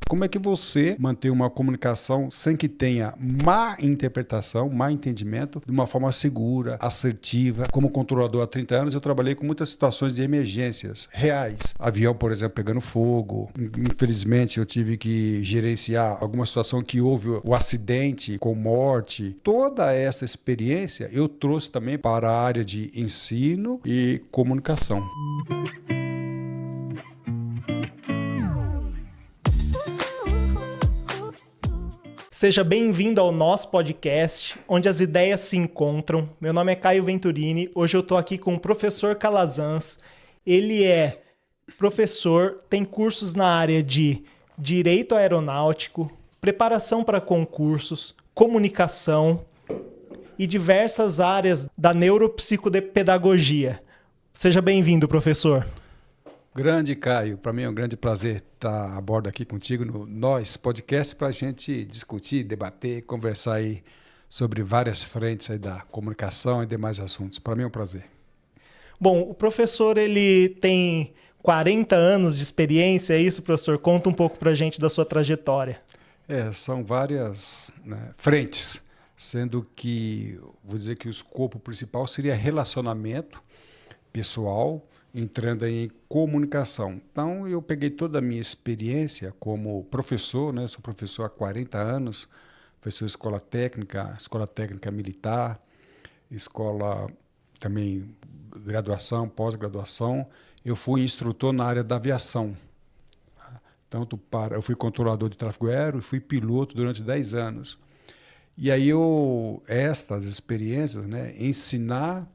Como é que você mantém uma comunicação sem que tenha má interpretação, má entendimento, de uma forma segura, assertiva? Como controlador há 30 anos, eu trabalhei com muitas situações de emergências reais. Avião, por exemplo, pegando fogo. Infelizmente, eu tive que gerenciar alguma situação que houve o acidente com morte. Toda essa experiência eu trouxe também para a área de ensino e comunicação. Seja bem-vindo ao nosso podcast, onde as ideias se encontram. Meu nome é Caio Venturini. Hoje eu estou aqui com o professor Calazans. Ele é professor, tem cursos na área de Direito Aeronáutico, preparação para concursos, comunicação e diversas áreas da neuropsicopedagogia. Seja bem-vindo, professor. Grande Caio, para mim é um grande prazer estar a bordo aqui contigo no Nós Podcast para a gente discutir, debater, conversar aí sobre várias frentes aí da comunicação e demais assuntos. Para mim é um prazer. Bom, o professor ele tem 40 anos de experiência, é isso, professor? Conta um pouco para a gente da sua trajetória. São várias frentes, sendo que, vou dizer que o escopo principal seria relacionamento pessoal, entrando aí em comunicação. Então, eu peguei toda a minha experiência como professor, né? Sou professor há 40 anos, professor de escola técnica militar, escola também graduação, pós-graduação. Eu fui instrutor na área da aviação. Eu fui controlador de tráfego aéreo e fui piloto durante 10 anos. E aí, estas experiências, né? Ensinar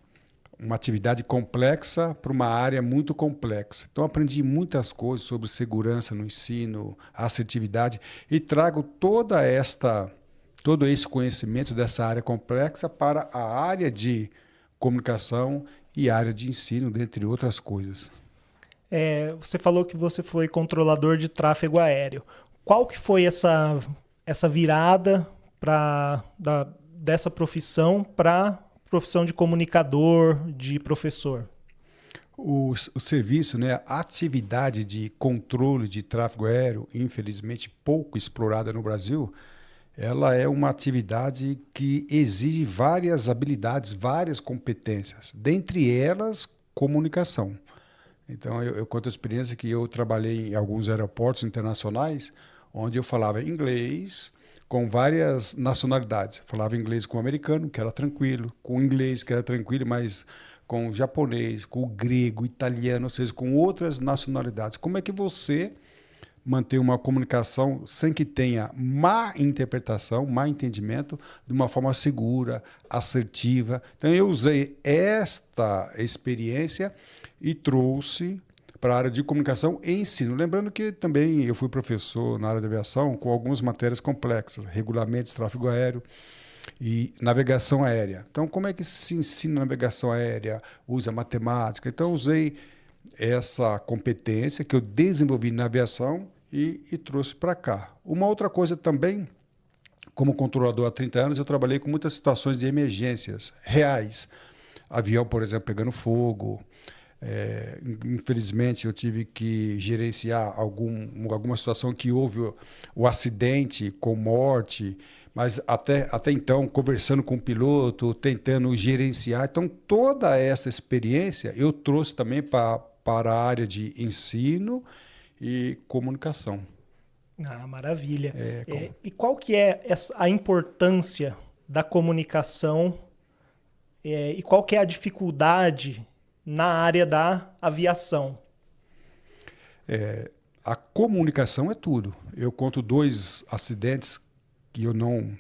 uma atividade complexa para uma área muito complexa. Então, aprendi muitas coisas sobre segurança no ensino, assertividade, e trago todo esse conhecimento dessa área complexa para a área de comunicação e área de ensino, dentre outras coisas. Você falou que você foi controlador de tráfego aéreo. Qual que foi essa virada dessa profissão para profissão de comunicador, de professor? O serviço, né, a atividade de controle de tráfego aéreo, infelizmente pouco explorada no Brasil, ela é uma atividade que exige várias habilidades, várias competências, dentre elas, comunicação. Então, eu conto a experiência que eu trabalhei em alguns aeroportos internacionais, onde eu falava inglês, com várias nacionalidades. Eu falava inglês com o americano, que era tranquilo, com o inglês, que era tranquilo, mas com o japonês, com o grego, italiano, ou seja, com outras nacionalidades. Como é que você mantém uma comunicação sem que tenha má interpretação, má entendimento, de uma forma segura, assertiva? Então, eu usei esta experiência e trouxe para a área de comunicação e ensino. Lembrando que também eu fui professor na área de aviação com algumas matérias complexas, regulamentos, tráfego aéreo e navegação aérea. Então, como é que se ensina navegação aérea? Usa matemática. Então, eu usei essa competência que eu desenvolvi na aviação e trouxe para cá. Uma outra coisa também, como controlador há 30 anos, eu trabalhei com muitas situações de emergências reais. Avião, por exemplo, pegando fogo. Infelizmente, eu tive que gerenciar alguma situação que houve o acidente com morte, mas até então, conversando com o piloto, tentando gerenciar. Então, toda essa experiência eu trouxe também para a área de ensino e comunicação. Ah, maravilha. E qual que é a importância da comunicação e qual que é a dificuldade na área da aviação? A comunicação é tudo. Eu conto 2 acidentes que eu não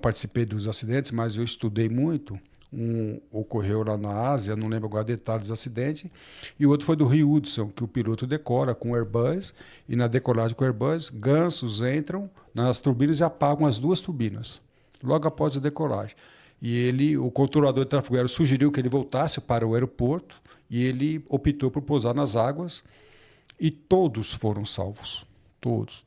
participei dos acidentes, mas eu estudei muito. Um ocorreu lá na Ásia, não lembro agora detalhes do acidente, e o outro foi do Rio Hudson, que o piloto decora com o Airbus, e na decolagem com o Airbus, gansos entram nas turbinas e apagam as 2 turbinas, logo após a decolagem. E o controlador de tráfego aéreo sugeriu que ele voltasse para o aeroporto e ele optou por pousar nas águas e todos foram salvos, todos.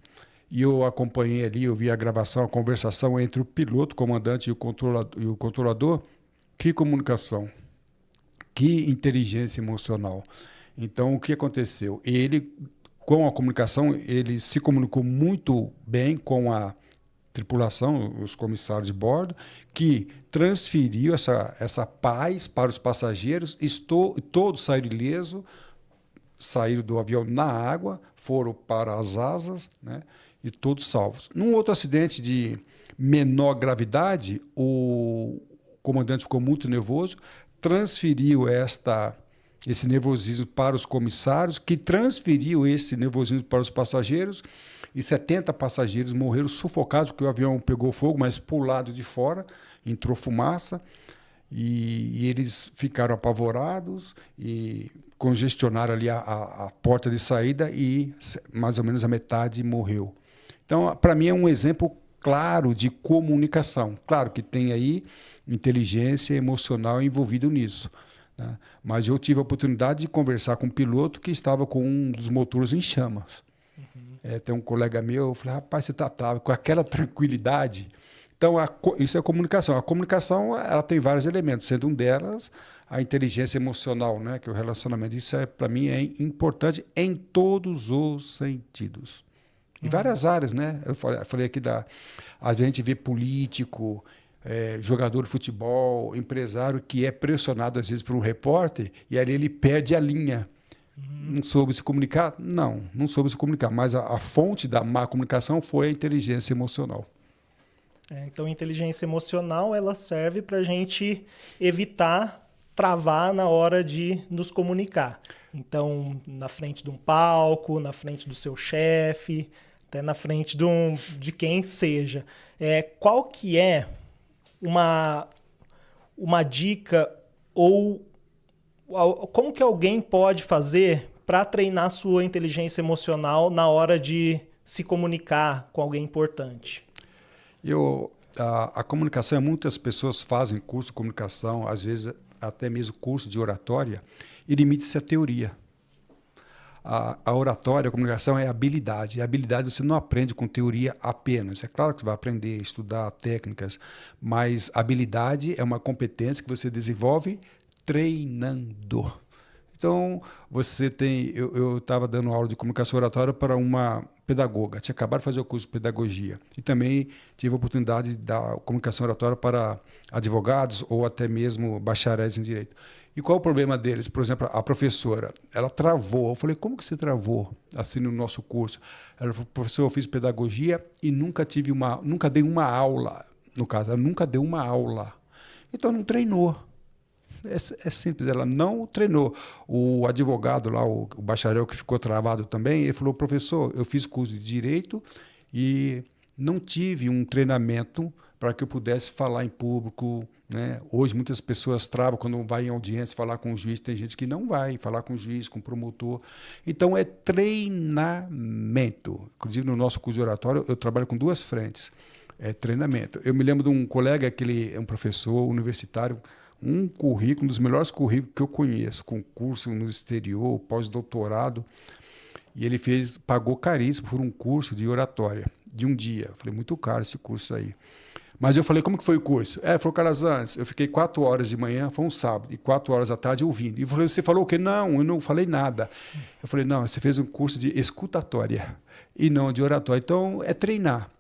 E eu acompanhei ali, eu vi a gravação, a conversação entre o piloto, o comandante e o controlador. Que comunicação, que inteligência emocional. Então, o que aconteceu? Ele com a comunicação, ele se comunicou muito bem com a tripulação, os comissários de bordo, que transferiu essa paz para os passageiros, todos saíram ilesos, saíram do avião na água, foram para as asas, né, e todos salvos. Num outro acidente de menor gravidade, o comandante ficou muito nervoso, transferiu esse nervosismo para os comissários, que transferiu esse nervosismo para os passageiros, e 70 passageiros morreram sufocados, porque o avião pegou fogo, mas por lado de fora, entrou fumaça, e eles ficaram apavorados e congestionaram ali a porta de saída e mais ou menos a metade morreu. Então, para mim, é um exemplo claro de comunicação. Claro que tem aí inteligência emocional envolvido nisso, né? Mas eu tive a oportunidade de conversar com um piloto que estava com um dos motores em chamas. Tem um colega meu, eu falei, rapaz, você está com aquela tranquilidade. Então, isso é comunicação. A comunicação, ela tem vários elementos, sendo um delas a inteligência emocional, né, que é o relacionamento. Isso, para mim, é importante em todos os sentidos. Em várias áreas, né? Eu falei aqui a gente vê político, jogador de futebol, empresário que é pressionado, às vezes, por um repórter e ali ele perde a linha. Não soube se comunicar? Não soube se comunicar. Mas a fonte da má comunicação foi a inteligência emocional. Então, a inteligência emocional ela serve para a gente evitar travar na hora de nos comunicar. Então, na frente de um palco, na frente do seu chefe, até na frente de quem seja. Qual que é uma dica ou como que alguém pode fazer para treinar sua inteligência emocional na hora de se comunicar com alguém importante? A comunicação, muitas pessoas fazem curso de comunicação, às vezes até mesmo curso de oratória, e limite-se à teoria. A oratória, a comunicação é habilidade. E a habilidade você não aprende com teoria apenas. É claro que você vai aprender, estudar técnicas, mas habilidade é uma competência que você desenvolve treinando. Então, eu estava dando aula de comunicação oratória para uma pedagoga, tinha acabado de fazer o curso de pedagogia. E também tive a oportunidade de dar comunicação oratória para advogados ou até mesmo bacharéis em direito. E qual o problema deles? Por exemplo, a professora, ela travou. Eu falei, como que você travou assim no nosso curso? Ela falou, professor, eu fiz pedagogia e nunca dei uma aula. No caso, ela nunca deu uma aula. Então, não treinou. É simples, ela não treinou. O advogado lá, o bacharel que ficou travado também, ele falou, professor, eu fiz curso de Direito e não tive um treinamento para que eu pudesse falar em público, né? Hoje muitas pessoas travam quando vai em audiência falar com o juiz, tem gente que não vai falar com o juiz, com o promotor. Então é treinamento. Inclusive no nosso curso de oratório eu trabalho com duas frentes, treinamento. Eu me lembro de um colega que ele é um professor universitário, um dos melhores currículos que eu conheço, com curso no exterior, pós-doutorado, e ele pagou caríssimo por um curso de oratória, de um dia. Eu falei, muito caro esse curso aí. Mas eu falei, como que foi o curso? Ele falou, Calazans, eu fiquei 4 horas de manhã, foi um sábado, e 4 horas da tarde ouvindo. E eu falei, você falou o quê? Não, eu não falei nada. Eu falei, não, você fez um curso de escutatória e não de oratória. Então, é treinar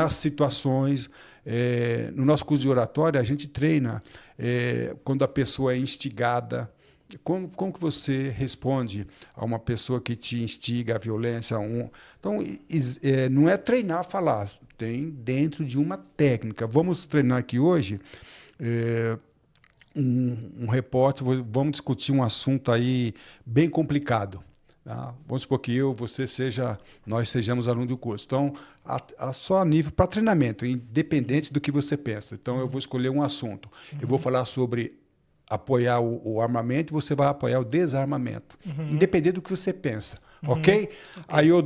situações. No nosso curso de oratória, a gente treina quando a pessoa é instigada. Como que você responde a uma pessoa que te instiga à violência? Então, não é treinar a falar, tem dentro de uma técnica. Vamos treinar aqui hoje um repórter, vamos discutir um assunto aí bem complicado. Tá? Vamos supor que nós sejamos alunos do curso. Então, só a nível para treinamento, independente do que você pensa. Então, eu vou escolher um assunto. Eu vou falar sobre apoiar o armamento e você vai apoiar o desarmamento. Independente do que você pensa. Ok? Aí eu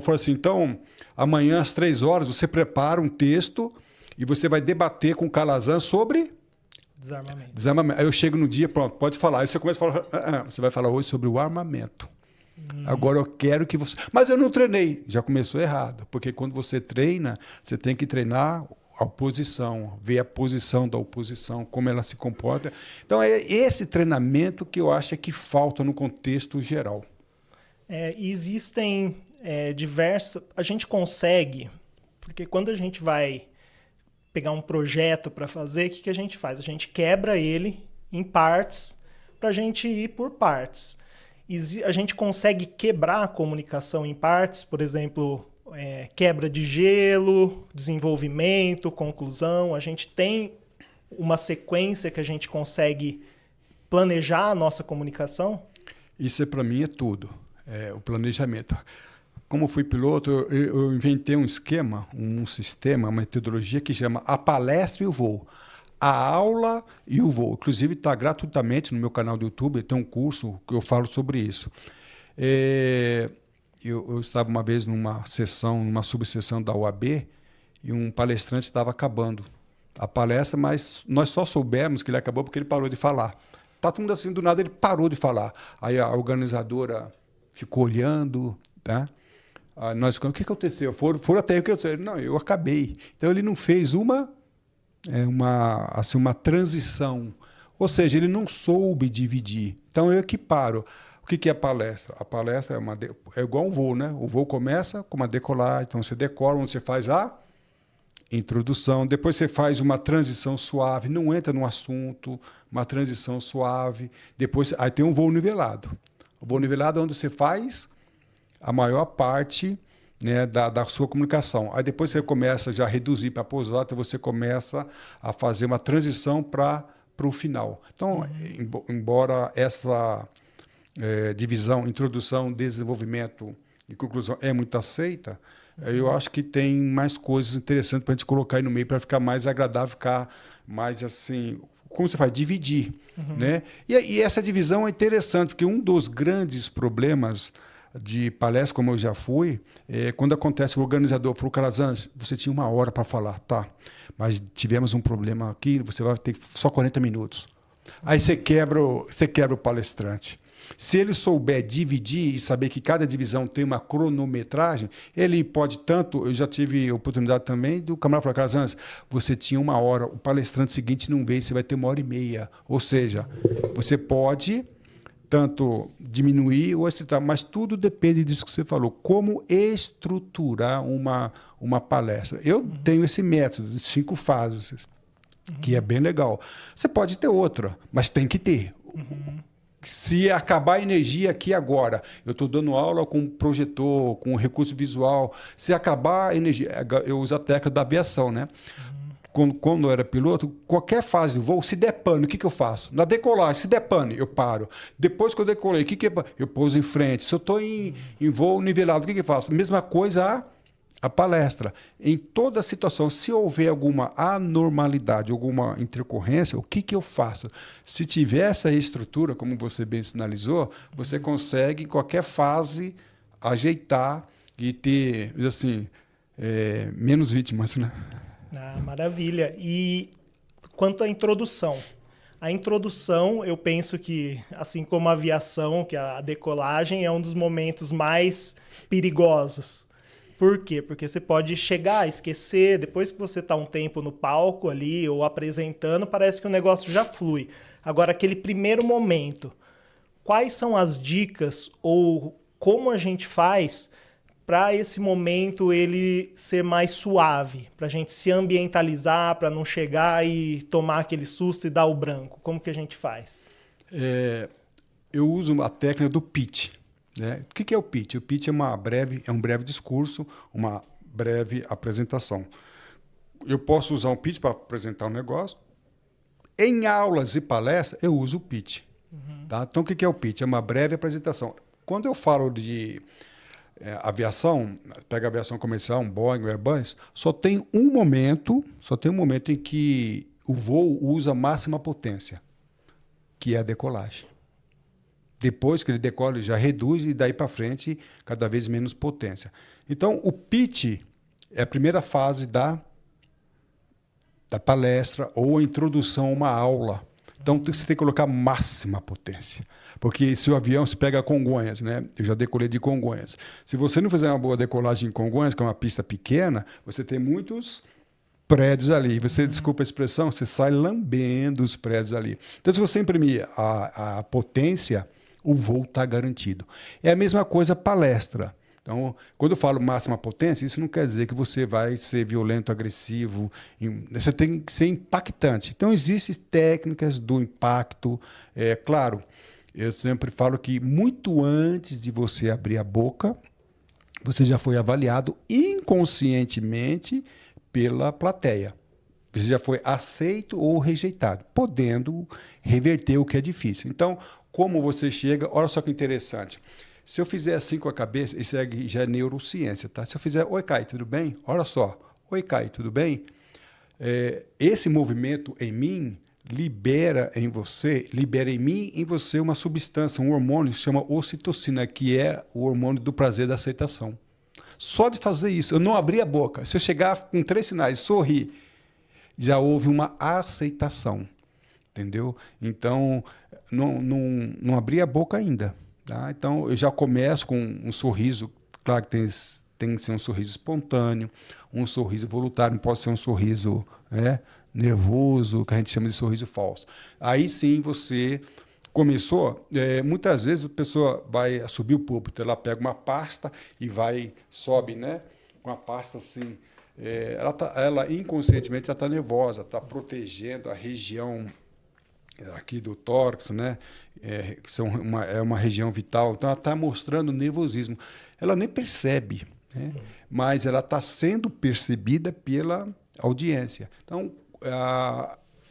falo assim, então, amanhã às 3 horas, você prepara um texto e você vai debater com o Calazans sobre... Desarmamento. Aí eu chego no dia, pronto, pode falar. Aí você começa a falar, você vai falar hoje sobre o armamento. Agora eu quero que você... Mas eu não treinei. Já começou errado. Porque quando você treina, você tem que treinar a oposição, ver a posição da oposição, como ela se comporta. Então é esse treinamento que eu acho que falta no contexto geral. E existem diversas... A gente consegue, porque quando a gente vai pegar um projeto para fazer, o que a gente faz? A gente quebra ele em partes para a gente ir por partes. A gente consegue quebrar a comunicação em partes, por exemplo, quebra de gelo, desenvolvimento, conclusão. A gente tem uma sequência que a gente consegue planejar a nossa comunicação? Isso para mim é tudo, o planejamento. Como fui piloto, eu inventei um esquema, um sistema, uma metodologia que chama a palestra e o voo. A aula e o voo. Inclusive está gratuitamente no meu canal do YouTube, tem um curso que eu falo sobre isso. Eu estava uma vez numa sessão, numa subseção da UAB, e um palestrante estava acabando a palestra, mas nós só soubemos que ele acabou porque ele parou de falar. Tá todo mundo assim, do nada ele parou de falar. Aí a organizadora ficou olhando, tá? Aí nós ficamos, o que aconteceu? Foram até o que eu disse. Não, eu acabei. Então ele não fez uma transição. Ou seja, ele não soube dividir. Então eu equiparo. O que é a palestra? A palestra é igual um voo, né? O voo começa com uma decolagem, então você decola, onde você faz a introdução, depois você faz uma transição suave, não entra no assunto, uma transição suave, depois aí tem um voo nivelado. O voo nivelado é onde você faz a maior parte, né, da sua comunicação. Aí depois você começa já a reduzir para a pousada, então você começa a fazer uma transição para o final. Então, embora essa divisão, introdução, desenvolvimento e conclusão é muito aceita, eu acho que tem mais coisas interessantes para a gente colocar aí no meio para ficar mais agradável, ficar mais assim, como você faz? Dividir. Né? E essa divisão é interessante, porque um dos grandes problemas de palestra, como eu já fui, quando acontece o organizador falou, Calazans, você tinha 1 hora para falar, tá, mas tivemos um problema aqui, você vai ter só 40 minutos. Aí você quebra o palestrante. Se ele souber dividir e saber que cada divisão tem uma cronometragem, ele pode tanto... Eu já tive oportunidade também do camarada falar, Calazans, você tinha 1 hora, o palestrante seguinte não veio, você vai ter 1h30. Ou seja, você pode tanto diminuir ou estruturar, mas tudo depende disso que você falou. Como estruturar uma palestra. Eu tenho esse método de 5 fases, que é bem legal. Você pode ter outra, mas tem que ter. Se acabar a energia aqui agora, eu estou dando aula com projetor, com recurso visual, se acabar a energia, eu uso a técnica da aviação, né? Quando eu era piloto, qualquer fase do voo, se der pane, o que eu faço? Na decolagem, se der pane, eu paro. Depois que eu decolei, eu pouso em frente. Se eu estou em voo nivelado, o que eu faço? Mesma coisa a palestra. Em toda situação, se houver alguma anormalidade, alguma intercorrência, o que eu faço? Se tiver essa estrutura, como você bem sinalizou, você consegue, em qualquer fase, ajeitar e ter, assim, menos vítimas, né? Ah, maravilha. E quanto à introdução? A introdução, eu penso que, assim como a aviação, que a decolagem é um dos momentos mais perigosos. Por quê? Porque você pode chegar a esquecer, depois que você está um tempo no palco ali ou apresentando, parece que o negócio já flui. Agora, aquele primeiro momento, quais são as dicas ou como a gente faz para esse momento ele ser mais suave, para a gente se ambientalizar, para não chegar e tomar aquele susto e dar o branco? Como que a gente faz? Eu uso a técnica do pitch. Né? O que é o pitch? O pitch é um breve discurso, uma breve apresentação. Eu posso usar um pitch para apresentar um negócio. Em aulas e palestras, eu uso o pitch. Tá? Então, o que é o pitch? É uma breve apresentação. Quando eu falo de aviação, pega a aviação comercial, um Boeing, um Airbus, só tem um momento em que o voo usa máxima potência, que é a decolagem. Depois que ele decola, ele já reduz e daí para frente cada vez menos potência. Então, o pitch é a primeira fase da palestra ou a introdução a uma aula. Então, você tem que colocar máxima potência. Porque se o avião se pega Congonhas, né? Eu já decolei de Congonhas. Se você não fizer uma boa decolagem em Congonhas, que é uma pista pequena, você tem muitos prédios ali. Você, desculpa a expressão, você sai lambendo os prédios ali. Então, se você imprimir a potência o voo está garantido. É a mesma coisa palestra. Então, quando eu falo máxima potência, isso não quer dizer que você vai ser violento, agressivo. Você tem que ser impactante. Então, existem técnicas do impacto. É claro, eu sempre falo que muito antes de você abrir a boca, você já foi avaliado inconscientemente pela plateia. Você já foi aceito ou rejeitado, podendo reverter o que é difícil. Então, como você chega, olha só que interessante. Se eu fizer assim com a cabeça, isso já é neurociência, tá? Se eu fizer, oi, Kai, tudo bem? Olha só, oi, Kai, tudo bem? Esse movimento em mim libera em mim e em você uma substância, um hormônio que se chama ocitocina, que é o hormônio do prazer da aceitação. Só de fazer isso, eu não abrir a boca, se eu chegar com 3 sinais, sorrir, já houve uma aceitação, entendeu? Então, não abri a boca ainda. Tá? Então, eu já começo com um sorriso, claro que tem que ser um sorriso espontâneo, um sorriso voluntário, não pode ser um sorriso nervoso, que a gente chama de sorriso falso. Aí sim você começou, muitas vezes a pessoa vai subir o púlpito, ela pega uma pasta e sobe, né? Com a pasta assim, ela inconscientemente já está nervosa, está protegendo a região aqui do tórax, né? É uma região vital, então ela está mostrando nervosismo. Ela nem percebe, né? Mas ela está sendo percebida pela audiência. Então,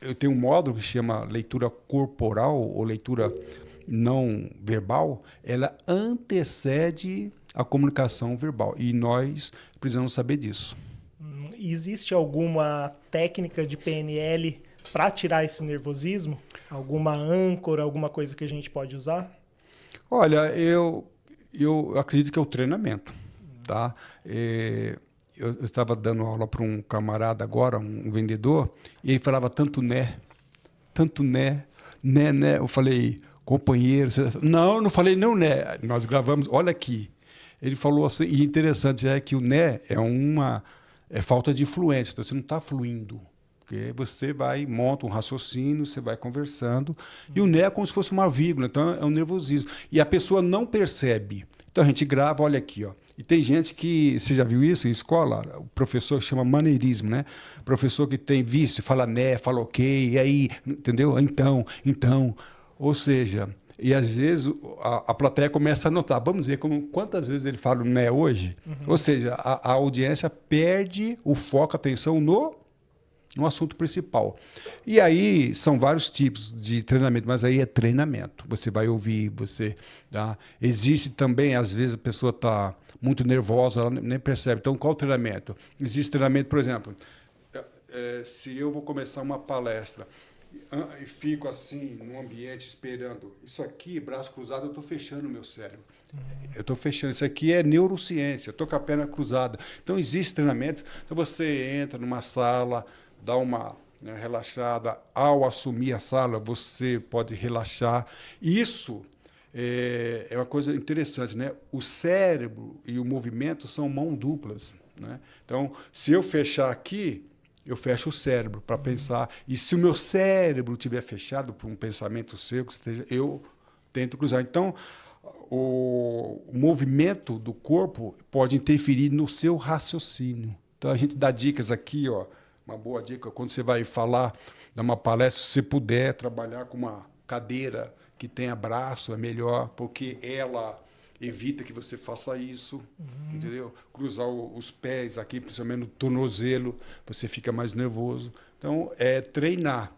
eu tenho um módulo que chama leitura corporal ou leitura não verbal, ela antecede a comunicação verbal e nós precisamos saber disso. Existe alguma técnica de PNL para tirar esse nervosismo? Alguma âncora, alguma coisa que a gente pode usar? Olha, eu acredito que é o treinamento, tá? Eu estava dando aula para um camarada agora, um vendedor, e ele falava tanto né. Eu falei, companheiro, não falei não né. Nós gravamos, olha aqui. Ele falou assim, e interessante é que o né é falta de fluência, então você não está fluindo. Porque você monta um raciocínio, você vai conversando, e o né é como se fosse uma vírgula, então é um nervosismo. E a pessoa não percebe. Então a gente grava, olha aqui, ó. E tem gente que, você já viu isso em escola? O professor chama maneirismo, né? O professor que tem vício, fala né, fala ok, e aí, entendeu? Então. Ou seja, e às vezes a plateia começa a notar. Vamos ver quantas vezes ele fala né hoje? Uhum. Ou seja, a audiência perde o foco, a atenção no assunto principal. E aí são vários tipos de treinamento, mas aí é treinamento. Você vai ouvir, existe também, às vezes a pessoa está muito nervosa, ela nem percebe. Então, qual o treinamento? Existe treinamento, por exemplo, se eu vou começar uma palestra e fico assim, num ambiente esperando, isso aqui, braço cruzado, eu estou fechando o meu cérebro. Eu estou fechando. Isso aqui é neurociência, eu estou com a perna cruzada. Então, existe treinamento. Então, você entra numa sala, dá uma relaxada. Ao assumir a sala, você pode relaxar. Isso é uma coisa interessante, né? O cérebro e o movimento são mãos duplas, né? Então, se eu fechar aqui, eu fecho o cérebro para pensar. E se o meu cérebro estiver fechado por um pensamento seu, eu tento cruzar. Então, o movimento do corpo pode interferir no seu raciocínio. Então, a gente dá dicas aqui, ó. Uma boa dica, quando você vai falar, dar uma palestra, se você puder trabalhar com uma cadeira que tenha braço, é melhor, porque ela evita que você faça isso, entendeu? Cruzar os pés aqui, principalmente no tornozelo, você fica mais nervoso. Então, é treinar.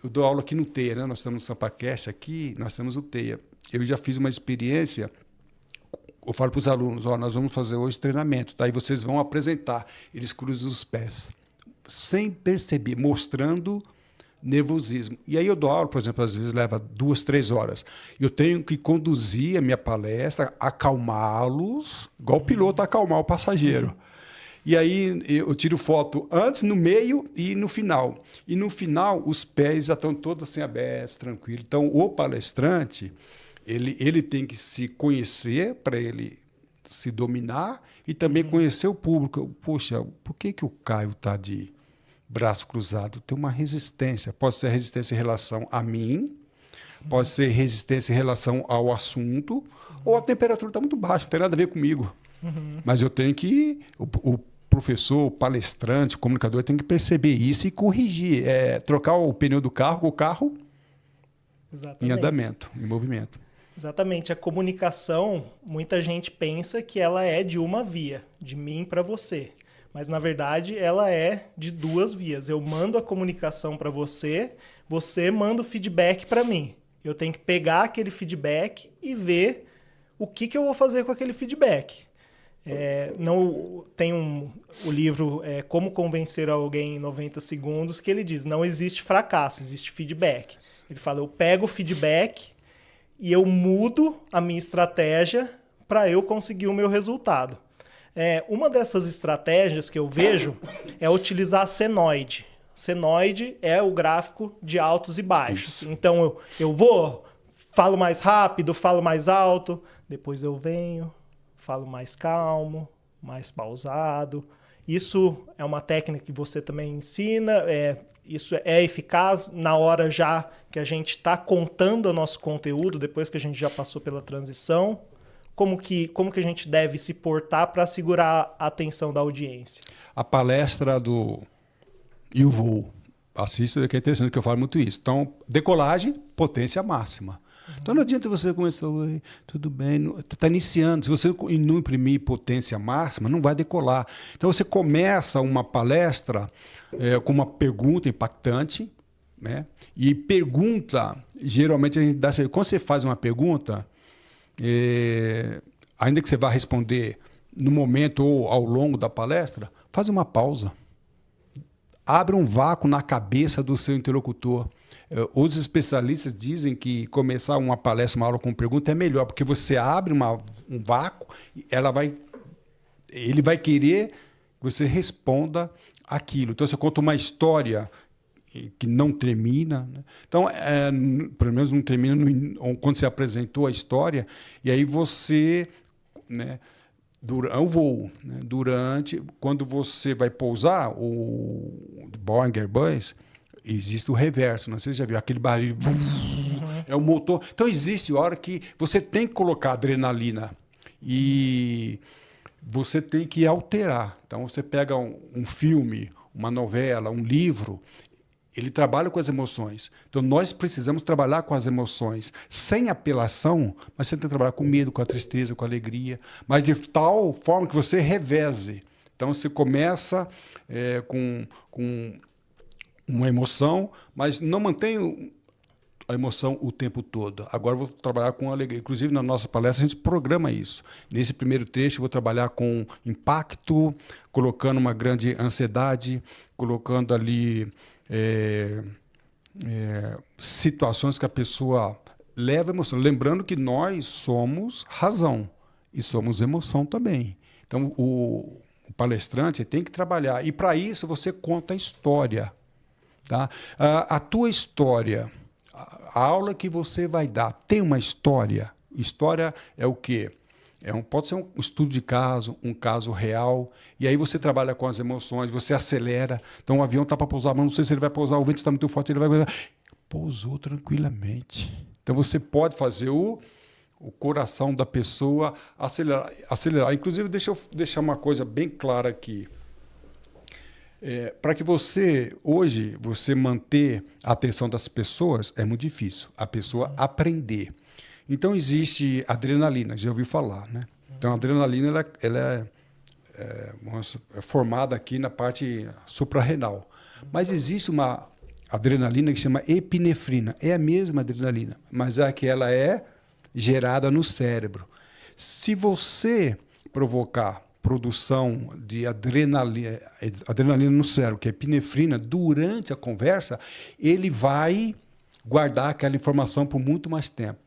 Eu dou aula aqui no TEIA, né? Nós estamos no Sampacast aqui, nós temos o TEIA. Eu já fiz uma experiência. Eu falo para os alunos, nós vamos fazer hoje treinamento, tá? E vocês vão apresentar. Eles cruzam os pés, sem perceber, mostrando nervosismo. E aí eu dou aula, por exemplo, às vezes leva 2, 3 horas. Eu tenho que conduzir a minha palestra, acalmá-los, igual o piloto acalmar o passageiro. E aí eu tiro foto antes, no meio e no final. E no final, os pés já estão todos assim abertos, tranquilos. Então, o palestrante... Ele tem que se conhecer para ele se dominar e também conhecer o público. Poxa, por que o Caio está de braço cruzado? Tem uma resistência. Pode ser a resistência em relação a mim, pode ser resistência em relação ao assunto, ou a temperatura está muito baixa, não tem nada a ver comigo. Mas eu tenho que... O professor, o palestrante, o comunicador tem que perceber isso e corrigir. Trocar o pneu do carro com o carro em andamento, em movimento. Exatamente. A comunicação, muita gente pensa que ela é de uma via, de mim para você. Mas, na verdade, ela é de duas vias. Eu mando a comunicação para você, você manda o feedback para mim. Eu tenho que pegar aquele feedback e ver o que eu vou fazer com aquele feedback. Tem o livro Como Convencer Alguém em 90 Segundos, que ele diz, não existe fracasso, existe feedback. Ele fala, eu pego o feedback e eu mudo a minha estratégia para eu conseguir o meu resultado. Uma dessas estratégias que eu vejo é utilizar a senoide. Senoide é o gráfico de altos e baixos. Então, eu falo mais rápido, falo mais alto, depois eu venho, falo mais calmo, mais pausado. Isso é uma técnica que você também ensina. Isso é eficaz na hora já que a gente está contando o nosso conteúdo, depois que a gente já passou pela transição. Como que a gente deve se portar para segurar a atenção da audiência? A palestra e o voo. Assista, que é interessante, que eu falo muito isso. Então, decolagem, potência máxima. Então não adianta você começar, oi, tudo bem, está iniciando. Se você não imprimir potência máxima, não vai decolar. Então você começa uma palestra com uma pergunta impactante, né? E pergunta, geralmente a gente dá. Quando você faz uma pergunta, ainda que você vá responder no momento ou ao longo da palestra, faz uma pausa. Abre um vácuo na cabeça do seu interlocutor. Outros especialistas dizem que começar uma palestra, uma aula com pergunta é melhor, porque você abre um vácuo, ele vai querer que você responda aquilo. Então, você conta uma história que não termina, né? Então, pelo menos não termina quando você apresentou a história, e aí você... né, durante o voo, né, quando você vai pousar, o Boeing Airbus, existe o reverso, não sei se você já viu, aquele barulho, é o motor. Então existe a hora que você tem que colocar adrenalina e você tem que alterar. Então você pega um filme, uma novela, um livro, ele trabalha com as emoções. Então nós precisamos trabalhar com as emoções, sem apelação, mas você tem que trabalhar com medo, com a tristeza, com a alegria, mas de tal forma que você reveze. Então você começa com uma emoção, mas não mantém a emoção o tempo todo. Agora eu vou trabalhar com alegria. Inclusive, na nossa palestra, a gente programa isso. Nesse primeiro trecho, eu vou trabalhar com impacto, colocando uma grande ansiedade, colocando ali situações que a pessoa leva emoção. Lembrando que nós somos razão e somos emoção também. Então, o palestrante tem que trabalhar. E, para isso, você conta a história. Tá? A tua história, a aula que você vai dar, tem uma história. História é o quê? Pode ser um estudo de caso, um caso real, e aí você trabalha com as emoções, você acelera. Então o avião está para pousar, mas não sei se ele vai pousar, o vento está muito forte, ele vai pousar. Pousou tranquilamente. Então você pode fazer o coração da pessoa acelerar. Inclusive, deixa eu deixar uma coisa bem clara aqui. Para que hoje, você manter a atenção das pessoas, é muito difícil. A pessoa aprender. Então, existe adrenalina, já ouviu falar, né? Então, a adrenalina ela é formada aqui na parte suprarrenal. Mas existe uma adrenalina que chama epinefrina. É a mesma adrenalina, mas é que ela é gerada no cérebro. Se você provocar produção de adrenalina no cérebro, que é epinefrina, durante a conversa, ele vai guardar aquela informação por muito mais tempo.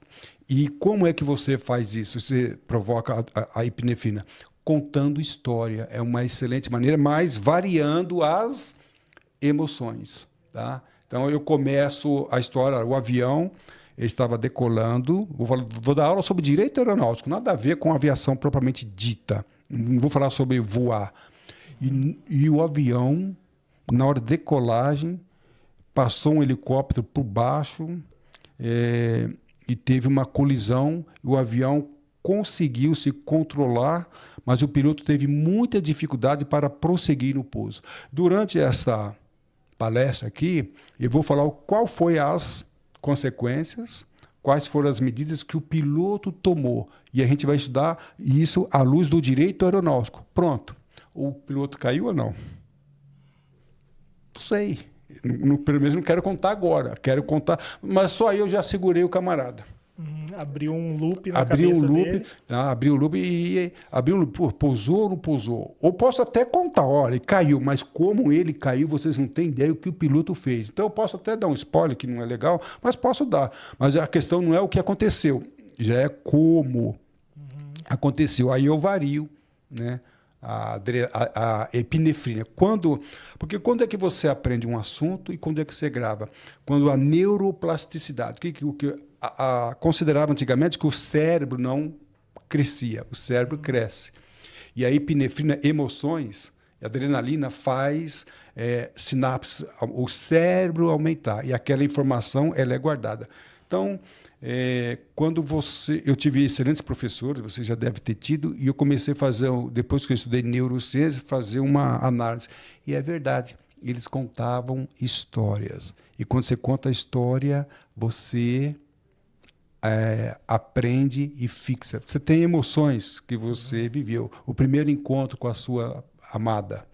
E como é que você faz isso? Você provoca a epinefrina? Contando história. É uma excelente maneira, mas variando as emoções. Tá? Então, eu começo a história, o avião estava decolando, vou dar aula sobre direito aeronáutico, nada a ver com aviação propriamente dita. Não vou falar sobre voar. E o avião, na hora de decolagem, passou um helicóptero por baixo, e teve uma colisão. O avião conseguiu se controlar, mas o piloto teve muita dificuldade para prosseguir no pouso. Durante essa palestra aqui, eu vou falar qual foi as consequências, quais foram as medidas que o piloto tomou. E a gente vai estudar isso à luz do direito aeronáutico. Pronto. O piloto caiu ou não? Não sei. Pelo menos não quero contar agora. Quero contar, mas só aí eu já segurei o camarada. Abriu um loop na cabeça dele. Abriu o loop e abriu um loop. Pô, pousou ou não pousou? Ou posso até contar, olha, ele caiu, mas como ele caiu, vocês não têm ideia do que o piloto fez. Então eu posso até dar um spoiler que não é legal, mas posso dar. Mas a questão não é o que aconteceu, já é como aconteceu. Aí eu vario, né? A epinefrina. Porque quando é que você aprende um assunto e quando é que você grava? Quando a neuroplasticidade, o que considerava antigamente que o cérebro não crescia, o cérebro cresce. E a epinefrina, emoções, a adrenalina faz sinapses, o cérebro aumentar, e aquela informação ela é guardada. Então, quando eu tive excelentes professores, você já deve ter tido, e eu comecei a fazer, depois que eu estudei neurociência, fazer uma análise. E é verdade, eles contavam histórias. E quando você conta a história, você aprende e fixa. Você tem emoções que você viveu. O primeiro encontro com a sua amada.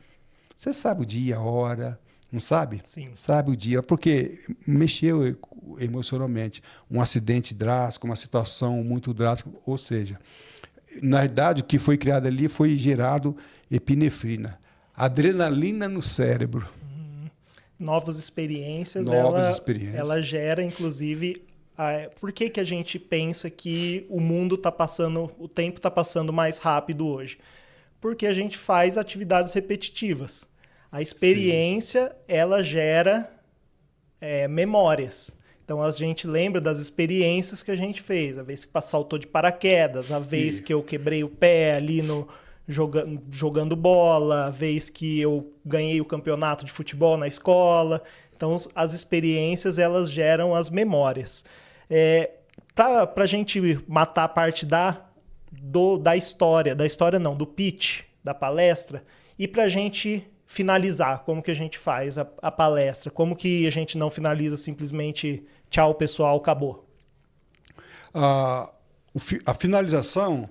Você sabe o dia, a hora, não sabe? Sim. Sabe o dia, porque mexeu emocionalmente. Um acidente drástico, uma situação muito drástica. Ou seja, na verdade, o que foi criado ali foi gerado epinefrina. Adrenalina no cérebro. Novas experiências. Ela gera, inclusive... Por que a gente pensa que o tempo está passando mais rápido hoje? Porque a gente faz atividades repetitivas. A experiência, ela gera memórias. Então, a gente lembra das experiências que a gente fez. A vez que saltou de paraquedas, a vez que eu quebrei o pé ali jogando bola, a vez que eu ganhei o campeonato de futebol na escola. Então, as experiências, elas geram as memórias. Para a gente matar a parte da história não, do pitch, da palestra, e para a gente finalizar, como que a gente faz a palestra, como que a gente não finaliza simplesmente tchau pessoal, acabou. A finalização,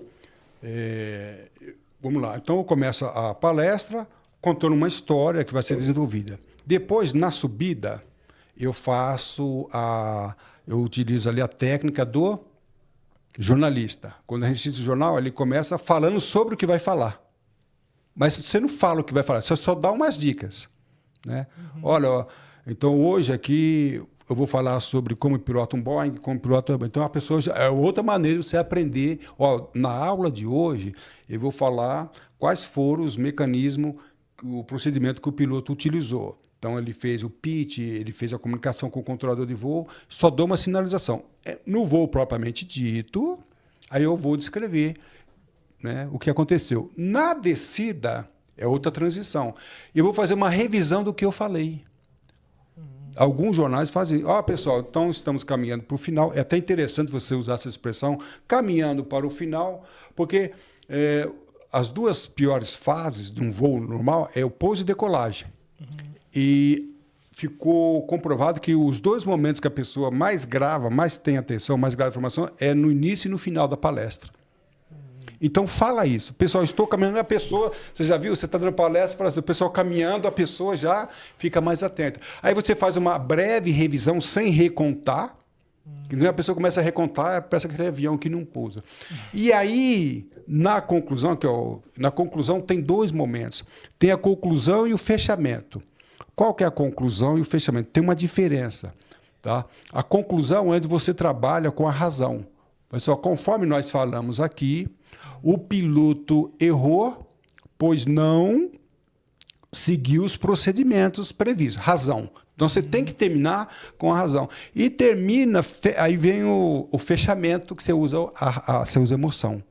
vamos lá, então eu começo a palestra contando uma história que vai ser desenvolvida. Depois, na subida, eu utilizo ali a técnica do jornalista. Quando a gente assiste o jornal, ele começa falando sobre o que vai falar. Mas você não fala o que vai falar, você só dá umas dicas, né? Olha, então hoje aqui eu vou falar sobre como pilota um Boeing, como pilota... Então a pessoa é outra maneira de você aprender. Na aula de hoje, eu vou falar quais foram os mecanismos, o procedimento que o piloto utilizou. Então, ele fez o pitch, ele fez a comunicação com o controlador de voo, só dou uma sinalização. No voo propriamente dito, aí eu vou descrever, né, o que aconteceu. Na descida, é outra transição. Eu vou fazer uma revisão do que eu falei. Alguns jornais fazem... pessoal, então estamos caminhando para o final. É até interessante você usar essa expressão, caminhando para o final, porque as duas piores fases de um voo normal é o pouso e decolagem. E ficou comprovado que os dois momentos que a pessoa mais grava, mais tem atenção, mais grava informação, é no início e no final da palestra. Então, fala isso. Pessoal, estou caminhando, a pessoa... Você já viu? Você está dando palestra, fala assim, o pessoal caminhando, a pessoa já fica mais atenta. Aí você faz uma breve revisão sem recontar, que a pessoa começa a recontar, parece aquele avião que não pousa. E aí, na conclusão tem dois momentos. Tem a conclusão e o fechamento. Qual que é a conclusão e o fechamento? Tem uma diferença. Tá? A conclusão é onde você trabalha com a razão. Pessoal, conforme nós falamos aqui, o piloto errou, pois não seguiu os procedimentos previstos. Razão. Então, você tem que terminar com a razão. E termina, aí vem o fechamento, que você usa a emoção.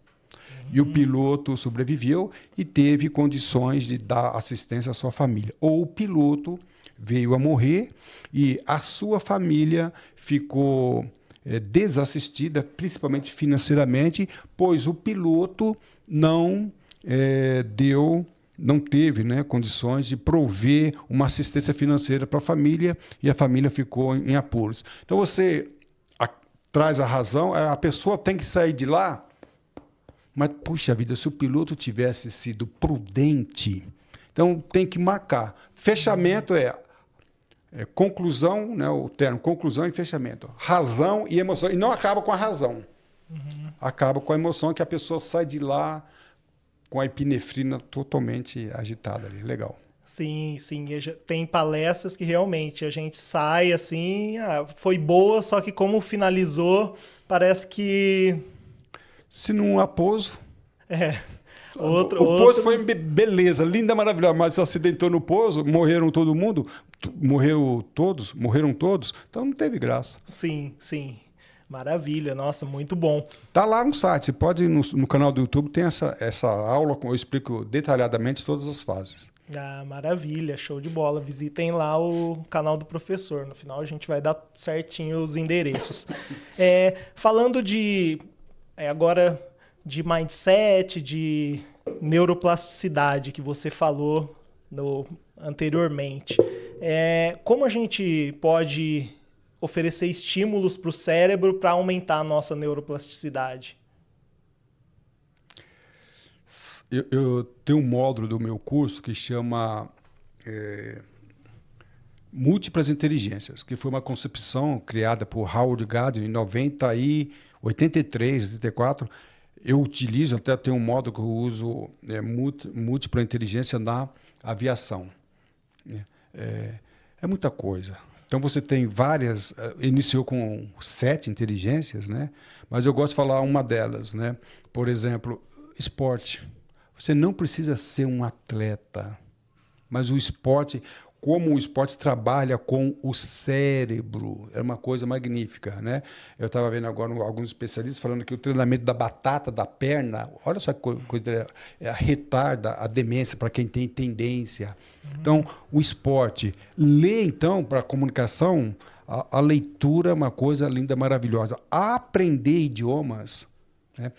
E o piloto sobreviveu e teve condições de dar assistência à sua família. Ou o piloto veio a morrer e a sua família ficou desassistida, principalmente financeiramente, pois o piloto não teve, né, condições de prover uma assistência financeira para a família e a família ficou em apuros. Então você traz a razão, a pessoa tem que sair de lá, mas, puxa vida, se o piloto tivesse sido prudente, então tem que marcar. Fechamento conclusão, né, o termo conclusão e fechamento. Razão e emoção. E não acaba com a razão. Acaba com a emoção, que a pessoa sai de lá com a epinefrina totalmente agitada ali. Legal. Sim. Tem palestras que realmente a gente sai assim, foi boa, só que como finalizou, parece que... Se não há pouso... o pouso foi beleza, linda, maravilhosa, mas se acidentou no pouso, morreram todo mundo, morreram todos, então não teve graça. Sim. Maravilha, nossa, muito bom. Tá lá no site, você pode ir no canal do YouTube, tem essa aula, eu explico detalhadamente todas as fases. Maravilha, show de bola. Visitem lá o canal do professor, no final a gente vai dar certinho os endereços. Falando agora de mindset, de neuroplasticidade que você falou anteriormente, como a gente pode oferecer estímulos para o cérebro para aumentar a nossa neuroplasticidade? Eu tenho um módulo do meu curso que chama Múltiplas Inteligências, que foi uma concepção criada por Howard Gardner em 83, 84. Eu utilizo, até tenho um módulo que eu uso múltipla inteligência na aviação. É muita coisa. Então você tem várias, iniciou com 7 inteligências, né? Mas eu gosto de falar uma delas, né? Por exemplo, esporte. Você não precisa ser um atleta, mas o esporte, como o esporte trabalha com o cérebro, é uma coisa magnífica, né? Eu estava vendo agora alguns especialistas falando que o treinamento da batata, da perna, olha só que coisa, retarda a demência para quem tem tendência. Então, o esporte. Ler, então, para a comunicação, a leitura é uma coisa linda, maravilhosa. Aprender idiomas, né?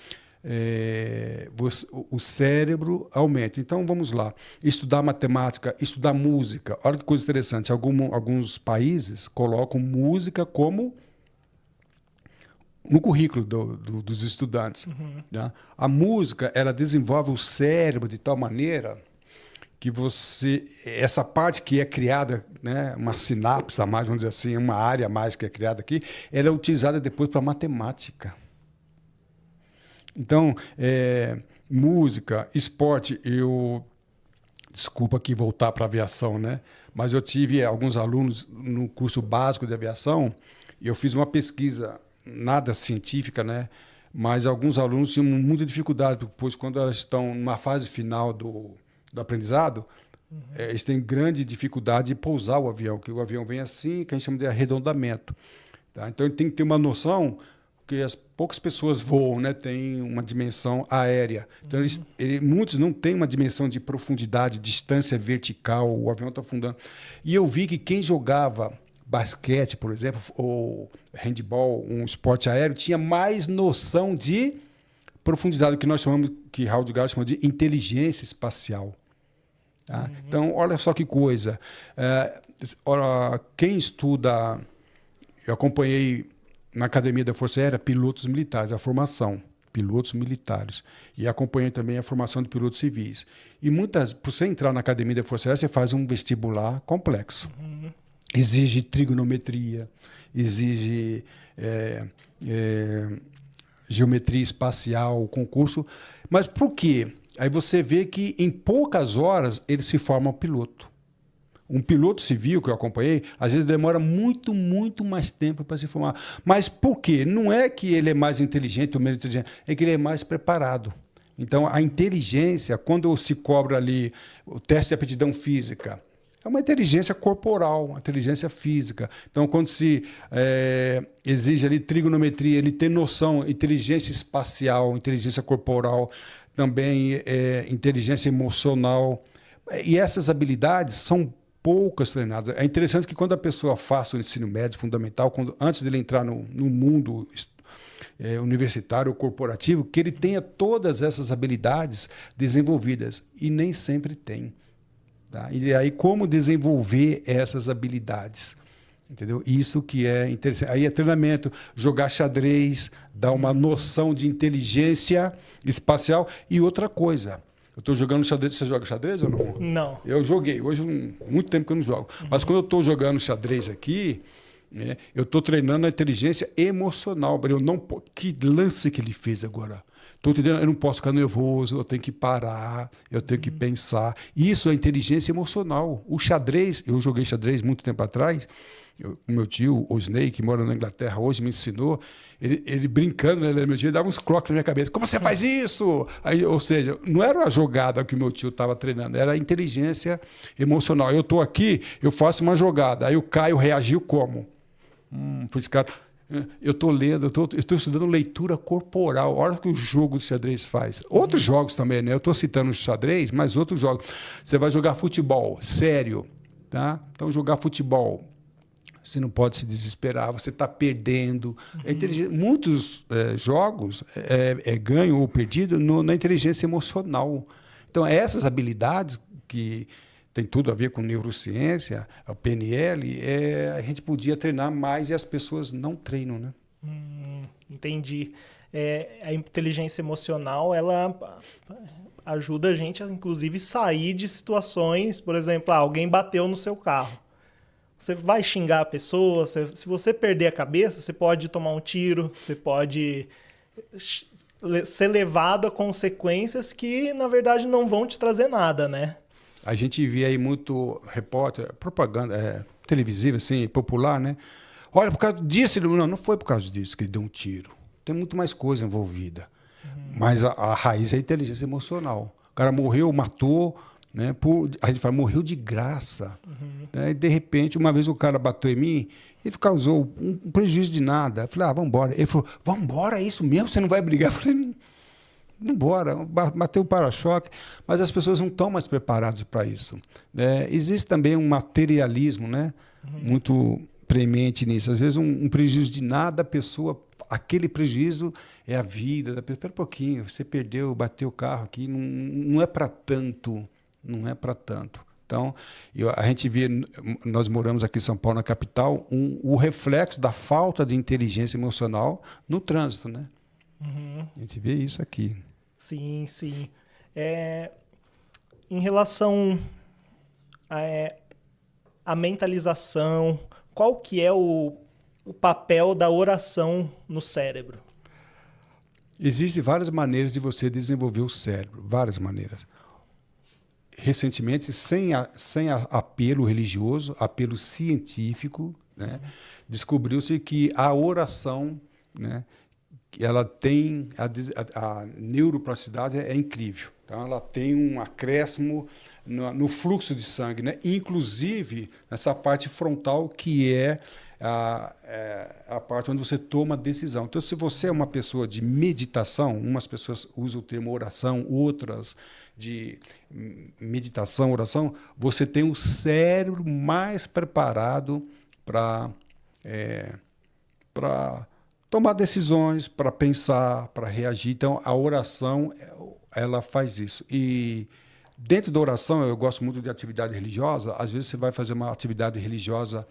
O cérebro aumenta. Então, vamos lá. Estudar matemática, estudar música. Olha que coisa interessante. Alguns países colocam música como no currículo dos estudantes. Né? A música, ela desenvolve o cérebro de tal maneira que essa parte que é criada, né, uma sinapse a mais, vamos dizer assim, uma área a mais que é criada aqui, ela é utilizada depois para matemática. Então, música, esporte, desculpa aqui voltar para a aviação, né? Mas eu tive alguns alunos no curso básico de aviação e eu fiz uma pesquisa, nada científica, né? Mas alguns alunos tinham muita dificuldade, pois quando elas estão numa fase final do aprendizado, eles têm grande dificuldade de pousar o avião, que o avião vem assim, que a gente chama de arredondamento. Tá? Então, ele tem que ter uma noção que as poucas pessoas voam, né? Tem uma dimensão aérea. Então, muitos não têm uma dimensão de profundidade, distância vertical, o avião está afundando. E eu vi que quem jogava basquete, por exemplo, ou handball, um esporte aéreo, tinha mais noção de profundidade, o que nós chamamos, que Howard Gardner chama de inteligência espacial. Tá? Então, olha só que coisa. Quem estuda, eu acompanhei na Academia da Força Aérea, pilotos militares, a formação, pilotos militares. E acompanhei também a formação de pilotos civis. E para você entrar na Academia da Força Aérea, você faz um vestibular complexo. Exige trigonometria, exige geometria espacial, concurso. Mas por quê? Aí você vê que em poucas horas ele se forma um piloto. Um piloto civil que eu acompanhei, às vezes demora muito, muito mais tempo para se formar. Mas por quê? Não é que ele é mais inteligente ou menos inteligente, é que ele é mais preparado. Então, a inteligência, quando se cobra ali o teste de aptidão física, é uma inteligência corporal, uma inteligência física. Então, quando se exige ali trigonometria, ele tem noção, inteligência espacial, inteligência corporal, também inteligência emocional. E essas habilidades são poucas treinadas. É interessante que quando a pessoa faz o ensino médio fundamental, antes dele entrar no mundo universitário ou corporativo, que ele tenha todas essas habilidades desenvolvidas. E nem sempre tem. Tá? E aí, como desenvolver essas habilidades? Entendeu? Isso que é interessante. Aí é treinamento, jogar xadrez, dar uma noção de inteligência espacial. E outra coisa, eu estou jogando xadrez. Você joga xadrez ou não? Não. Eu joguei. Hoje, muito tempo que eu não jogo. Mas quando eu estou jogando xadrez aqui, né, eu estou treinando a inteligência emocional. Que lance que ele fez agora? Estou entendendo? Eu não posso ficar nervoso, eu tenho que parar, eu tenho que pensar. Isso é inteligência emocional. O xadrez, eu joguei xadrez muito tempo atrás. O meu tio, o Snake, que mora na Inglaterra hoje, me ensinou. Ele brincando, né, meu tio dava uns croques na minha cabeça. Como você faz isso? Aí, ou seja, não era a jogada que o meu tio estava treinando, era a inteligência emocional. Eu estou aqui, eu faço uma jogada, aí o Caio reagiu como? Esse cara, eu estou lendo, eu estou estudando leitura corporal. Olha o que o jogo de xadrez faz. Outros jogos também, né? Eu estou citando o xadrez, mas outros jogos. Você vai jogar futebol, sério, tá? Então, jogar futebol. Você não pode se desesperar, você está perdendo. Muitos jogos ganham ou perdido na inteligência emocional. Então, essas habilidades que tem tudo a ver com neurociência, a PNL, a gente podia treinar mais e as pessoas não treinam, né? Entendi. A inteligência emocional, ela ajuda a gente a, inclusive, sair de situações, por exemplo, alguém bateu no seu carro. Você vai xingar a pessoa, se você perder a cabeça, você pode tomar um tiro, você pode ser levado a consequências que, na verdade, não vão te trazer nada, né? A gente vê aí muito repórter, propaganda televisiva, assim, popular, né? Olha, por causa disso, não foi por causa disso que ele deu um tiro. Tem muito mais coisa envolvida. Mas a raiz é a inteligência emocional. O cara morreu, matou, né? A gente fala, morreu de graça. Né? E, de repente, uma vez o cara bateu em mim, ele causou um prejuízo de nada. Eu falei, vamos embora. Ele falou, vamos embora, é isso mesmo? Você não vai brigar? Eu falei, embora, bateu o para-choque, mas as pessoas não estão mais preparadas para isso. Existe também um materialismo, né? Muito premente nisso. Às vezes um prejuízo de nada, a pessoa, aquele prejuízo é a vida da pessoa. Espera um pouquinho, você perdeu, bateu o carro aqui, não é para tanto, não é para tanto. Então, a gente vê, nós moramos aqui em São Paulo, na capital, o reflexo da falta de inteligência emocional no trânsito, né? A gente vê isso aqui. Sim, sim. Em relação à mentalização, qual que é o papel da oração no cérebro? Existem várias maneiras de você desenvolver o cérebro, várias maneiras. Recentemente, sem apelo religioso, apelo científico, né, descobriu-se que a oração, né, ela tem a neuroplasticidade é incrível. Então, ela tem um acréscimo no fluxo de sangue, né? Inclusive nessa parte frontal, que é a parte onde você toma decisão. Então, se você é uma pessoa de meditação, umas pessoas usam o termo oração, outras de meditação, oração, você tem o cérebro mais preparado para tomar decisões, para pensar, para reagir. Então, a oração, ela faz isso. E dentro da oração, eu gosto muito de atividade religiosa. Às vezes, você vai fazer uma atividade religiosa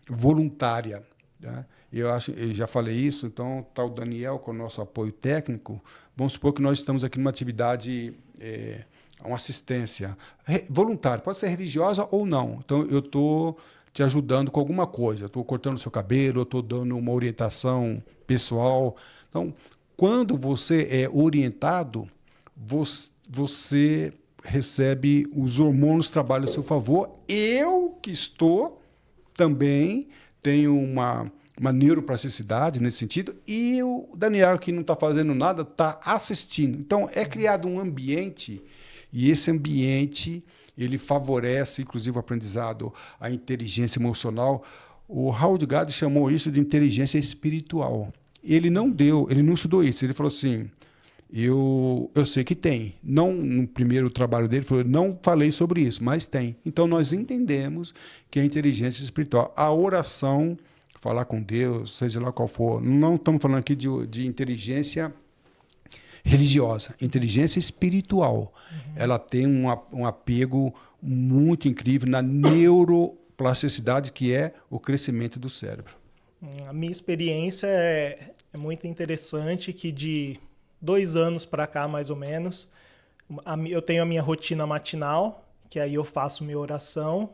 voluntária, né? Eu já falei isso, então, tá o Daniel com o nosso apoio técnico. Vamos supor que nós estamos aqui numa atividade, uma assistência voluntária, pode ser religiosa ou não. Então, eu estou te ajudando com alguma coisa. Estou cortando o seu cabelo, eu estou dando uma orientação pessoal. Então, quando você é orientado, você recebe os hormônios trabalham a seu favor. Eu que estou também tenho uma neuroplasticidade nesse sentido, e o Daniel, que não está fazendo nada, está assistindo. Então, é criado um ambiente, e esse ambiente ele favorece, inclusive, o aprendizado, a inteligência emocional. O Howard Gardner chamou isso de inteligência espiritual. Ele não estudou isso. Ele falou assim, Eu sei que tem. Não no primeiro trabalho dele, falou, não falei sobre isso, mas tem. Então nós entendemos que a inteligência espiritual, a oração, falar com Deus, seja lá qual for, não estamos falando aqui de inteligência religiosa, inteligência espiritual. Ela tem um apego muito incrível na neuroplasticidade, que é o crescimento do cérebro. A minha experiência é muito interessante, que de 2 anos para cá, mais ou menos, eu tenho a minha rotina matinal, que aí eu faço minha oração,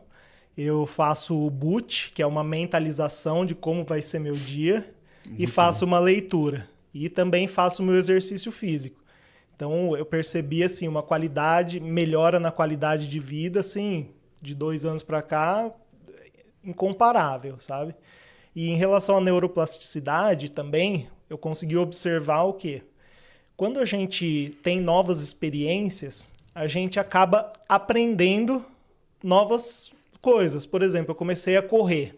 eu faço o boot, que é uma mentalização de como vai ser meu dia, e faço uma leitura. E também faço o meu exercício físico. Então, eu percebi assim, uma melhora na qualidade de vida, assim, de 2 anos para cá, incomparável, sabe? E em relação à neuroplasticidade também, eu consegui observar o quê? Quando a gente tem novas experiências, a gente acaba aprendendo novas coisas. Por exemplo, eu comecei a correr.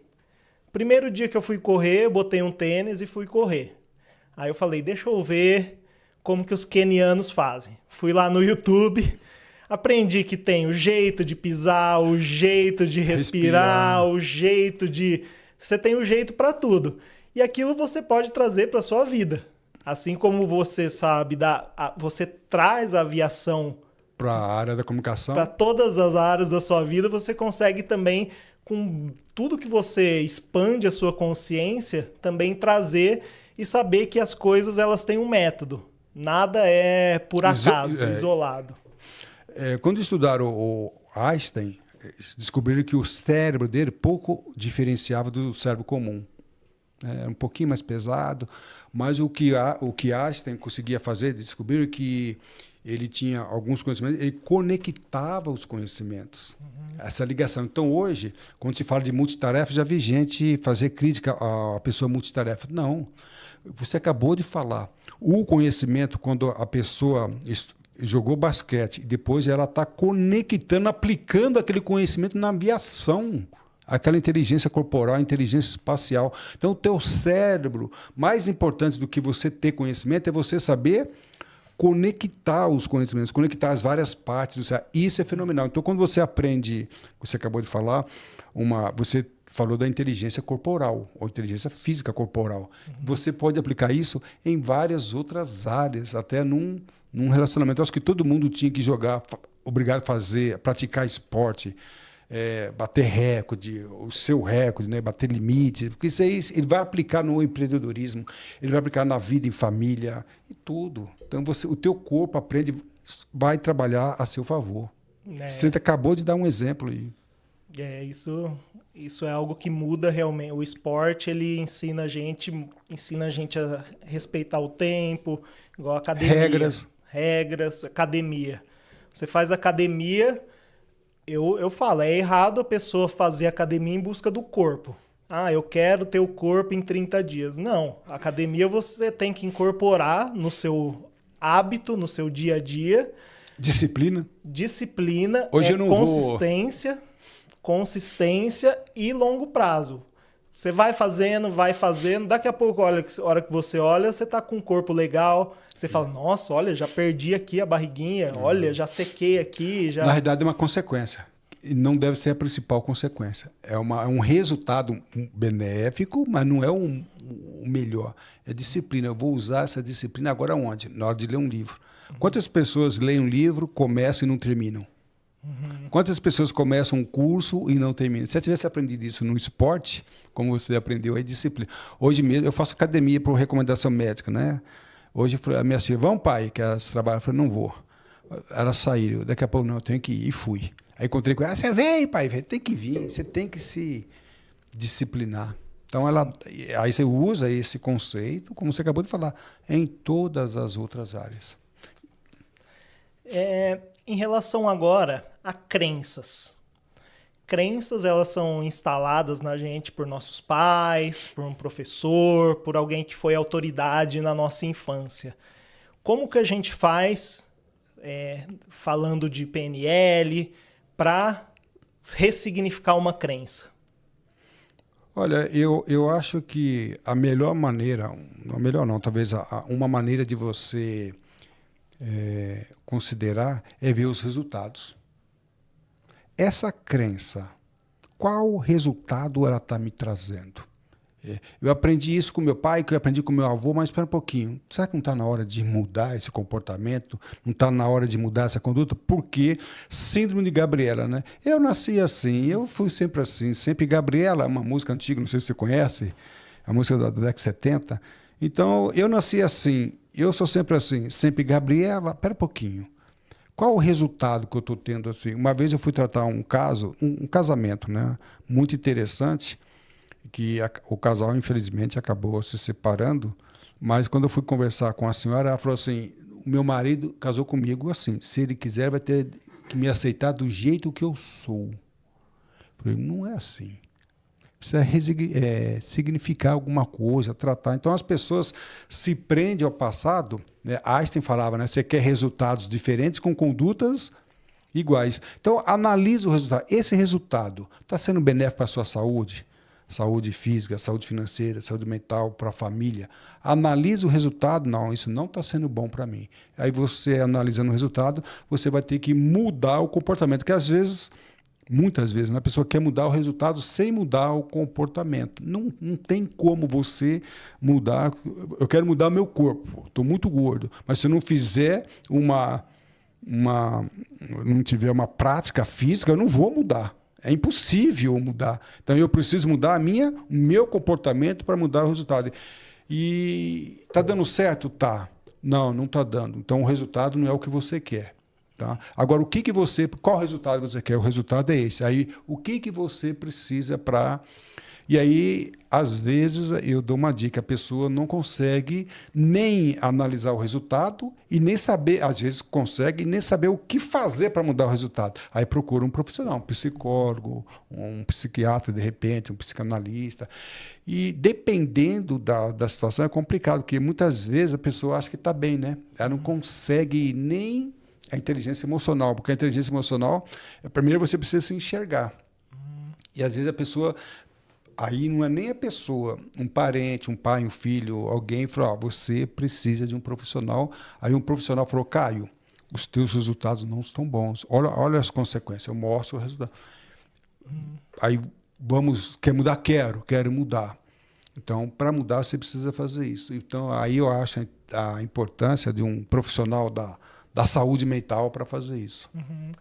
Primeiro dia que eu fui correr, eu botei um tênis e fui correr. Aí eu falei, deixa eu ver como que os quenianos fazem. Fui lá no YouTube, aprendi que tem o jeito de pisar, o jeito de respirar. O jeito de... Você tem o jeito para tudo. E aquilo você pode trazer para sua vida. Assim como você sabe, você traz a aviação para a área da comunicação, para todas as áreas da sua vida, você consegue também, com tudo que você expande a sua consciência, também trazer e saber que as coisas elas têm um método. Nada é por acaso, isolado. Quando estudaram o Einstein, descobriram que o cérebro dele pouco diferenciava do cérebro comum. Era um pouquinho mais pesado, mas o que Einstein conseguia fazer, descobriram que ele tinha alguns conhecimentos, ele conectava os conhecimentos. Essa ligação. Então, hoje, quando se fala de multitarefa, já vi gente fazer crítica à pessoa multitarefa. Não. Você acabou de falar. O conhecimento, quando a pessoa jogou basquete e depois ela está conectando, aplicando aquele conhecimento na aviação, aquela inteligência corporal, inteligência espacial. Então, o teu cérebro, mais importante do que você ter conhecimento, é você saber conectar os conhecimentos, conectar as várias partes do cérebro. Isso é fenomenal. Então, quando você aprende, você acabou de falar, você falou da inteligência corporal, ou inteligência física corporal. Você pode aplicar isso em várias outras áreas, até num relacionamento. Eu acho que todo mundo tinha que jogar, obrigado a praticar esporte, bater recorde, o seu recorde, né? Bater limite, porque isso aí ele vai aplicar no empreendedorismo, ele vai aplicar na vida em família e tudo. Então o teu corpo aprende, vai trabalhar a seu favor. Você acabou de dar um exemplo aí. Isso é algo que muda realmente. O esporte, ele ensina a gente a respeitar o tempo, igual a academia. Regras, academia. Você faz academia, eu falo, é errado a pessoa fazer academia em busca do corpo. Eu quero ter o corpo em 30 dias. Não, a academia você tem que incorporar no seu hábito, no seu dia a dia. Disciplina. Hoje eu não consistência e longo prazo. Você vai fazendo, daqui a pouco, a hora que você olha, você está com um corpo legal, você fala, nossa, olha, já perdi aqui a barriguinha, olha, já sequei aqui. Já... Na realidade é uma consequência, e não deve ser a principal consequência. É um resultado benéfico, mas não é o melhor. É disciplina. Eu vou usar essa disciplina agora onde? Na hora de ler um livro. Quantas pessoas leem um livro, começam e não terminam? Quantas pessoas começam um curso e não terminam? Se eu tivesse aprendido isso no esporte, como você aprendeu, é disciplina. Hoje mesmo eu faço academia por recomendação médica, né? Hoje a minha filha, vamos pai, que elas trabalham. Eu falei, não vou. Elas saíram, daqui a pouco não, eu tenho que ir, e fui. Aí encontrei com ela, você vem pai, tem que vir, você tem que se disciplinar. Então aí você usa esse conceito, como você acabou de falar, em todas as outras áreas. Em relação agora a crenças. Crenças, elas são instaladas na gente por nossos pais, por um professor, por alguém que foi autoridade na nossa infância. Como que a gente faz, falando de PNL, para ressignificar uma crença? Olha, eu acho que a melhor maneira, talvez uma maneira de você considerar é ver os resultados. Essa crença, qual resultado ela está me trazendo? Eu aprendi isso com meu pai, que eu aprendi com meu avô, mas espera um pouquinho. Será que não está na hora de mudar esse comportamento? Não está na hora de mudar essa conduta? Porque síndrome de Gabriela, né? Eu nasci assim, eu fui sempre assim. Sempre Gabriela, uma música antiga, não sei se você conhece, a música da década de 70. Então, eu nasci assim, eu sou sempre assim. Sempre Gabriela, espera um pouquinho. Qual o resultado que eu estou tendo assim? Uma vez eu fui tratar um caso, um casamento, né? Muito interessante, que o casal, infelizmente, acabou se separando, mas quando eu fui conversar com a senhora, ela falou assim, o meu marido casou comigo assim, se ele quiser vai ter que me aceitar do jeito que eu sou. Eu falei, não é assim. Precisa significar alguma coisa, tratar. Então, as pessoas se prendem ao passado, né? Einstein falava, né? Você quer resultados diferentes com condutas iguais. Então, analise o resultado. Esse resultado está sendo benéfico para a sua saúde? Saúde física, saúde financeira, saúde mental, para a família. Analise o resultado. Não, isso não está sendo bom para mim. Aí você, analisando o resultado, você vai ter que mudar o comportamento, que às vezes... Muitas vezes, né? A pessoa quer mudar o resultado sem mudar o comportamento. Não tem como você mudar. Eu quero mudar meu corpo, estou muito gordo. Mas se eu não fizer não tiver uma prática física, eu não vou mudar. É impossível mudar. Então eu preciso mudar o meu comportamento para mudar o resultado. E está dando certo? Tá. Não está dando. Então o resultado não é o que você quer. Tá? Agora, qual resultado você quer? O resultado é esse. Aí, o que você precisa para... E aí, às vezes, eu dou uma dica, a pessoa não consegue nem analisar o resultado e nem saber, às vezes consegue, nem saber o que fazer para mudar o resultado. Aí procura um profissional, um psicólogo, um psiquiatra, de repente, um psicanalista. E dependendo da situação, é complicado, porque muitas vezes a pessoa acha que está bem, né? Ela não consegue nem... a inteligência emocional, porque a inteligência emocional, primeiro você precisa se enxergar. E às vezes a pessoa, aí não é nem a pessoa, um parente, um pai, um filho, alguém falou, você precisa de um profissional. Aí um profissional falou, Caio, os teus resultados não estão bons. Olha as consequências, eu mostro o resultado. Aí quer mudar? Quero mudar. Então, para mudar, você precisa fazer isso. Então, aí eu acho a importância de um profissional da saúde mental para fazer isso. Uhum.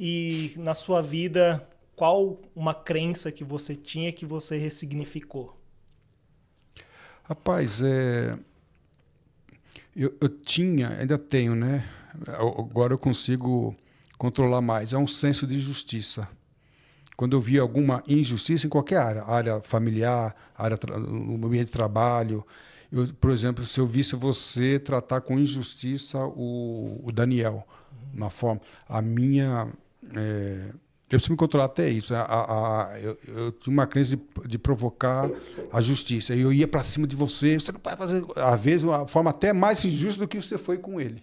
E na sua vida, qual uma crença que você tinha que você ressignificou? Rapaz, eu tinha, ainda tenho, né? Agora eu consigo controlar mais. É um senso de justiça. Quando eu via alguma injustiça em qualquer área familiar, no ambiente de trabalho... por exemplo, se eu visse você tratar com injustiça o Daniel, uma forma, eu preciso me controlar até isso. Eu tinha uma crença de provocar a justiça. Eu ia para cima de você não pode fazer, às vezes, uma forma até mais injusta do que você foi com ele.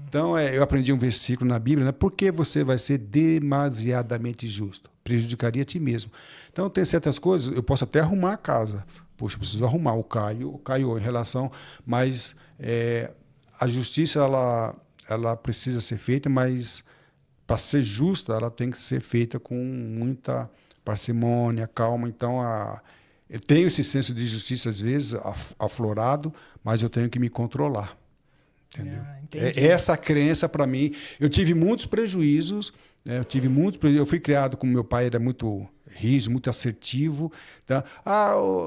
Então, eu aprendi um versículo na Bíblia, né? Porque você vai ser demasiadamente justo? Prejudicaria a ti mesmo. Então, tem certas coisas, eu posso até arrumar a casa. Poxa, eu preciso arrumar o Caio em relação... Mas a justiça, ela precisa ser feita, mas para ser justa, ela tem que ser feita com muita parcimônia, calma. Então, eu tenho esse senso de justiça, às vezes, aflorado, mas eu tenho que me controlar. Entendeu? Essa crença, para mim... Eu tive muitos prejuízos, né? Eu fui criado como meu pai era muito... rígido, muito assertivo. Tá?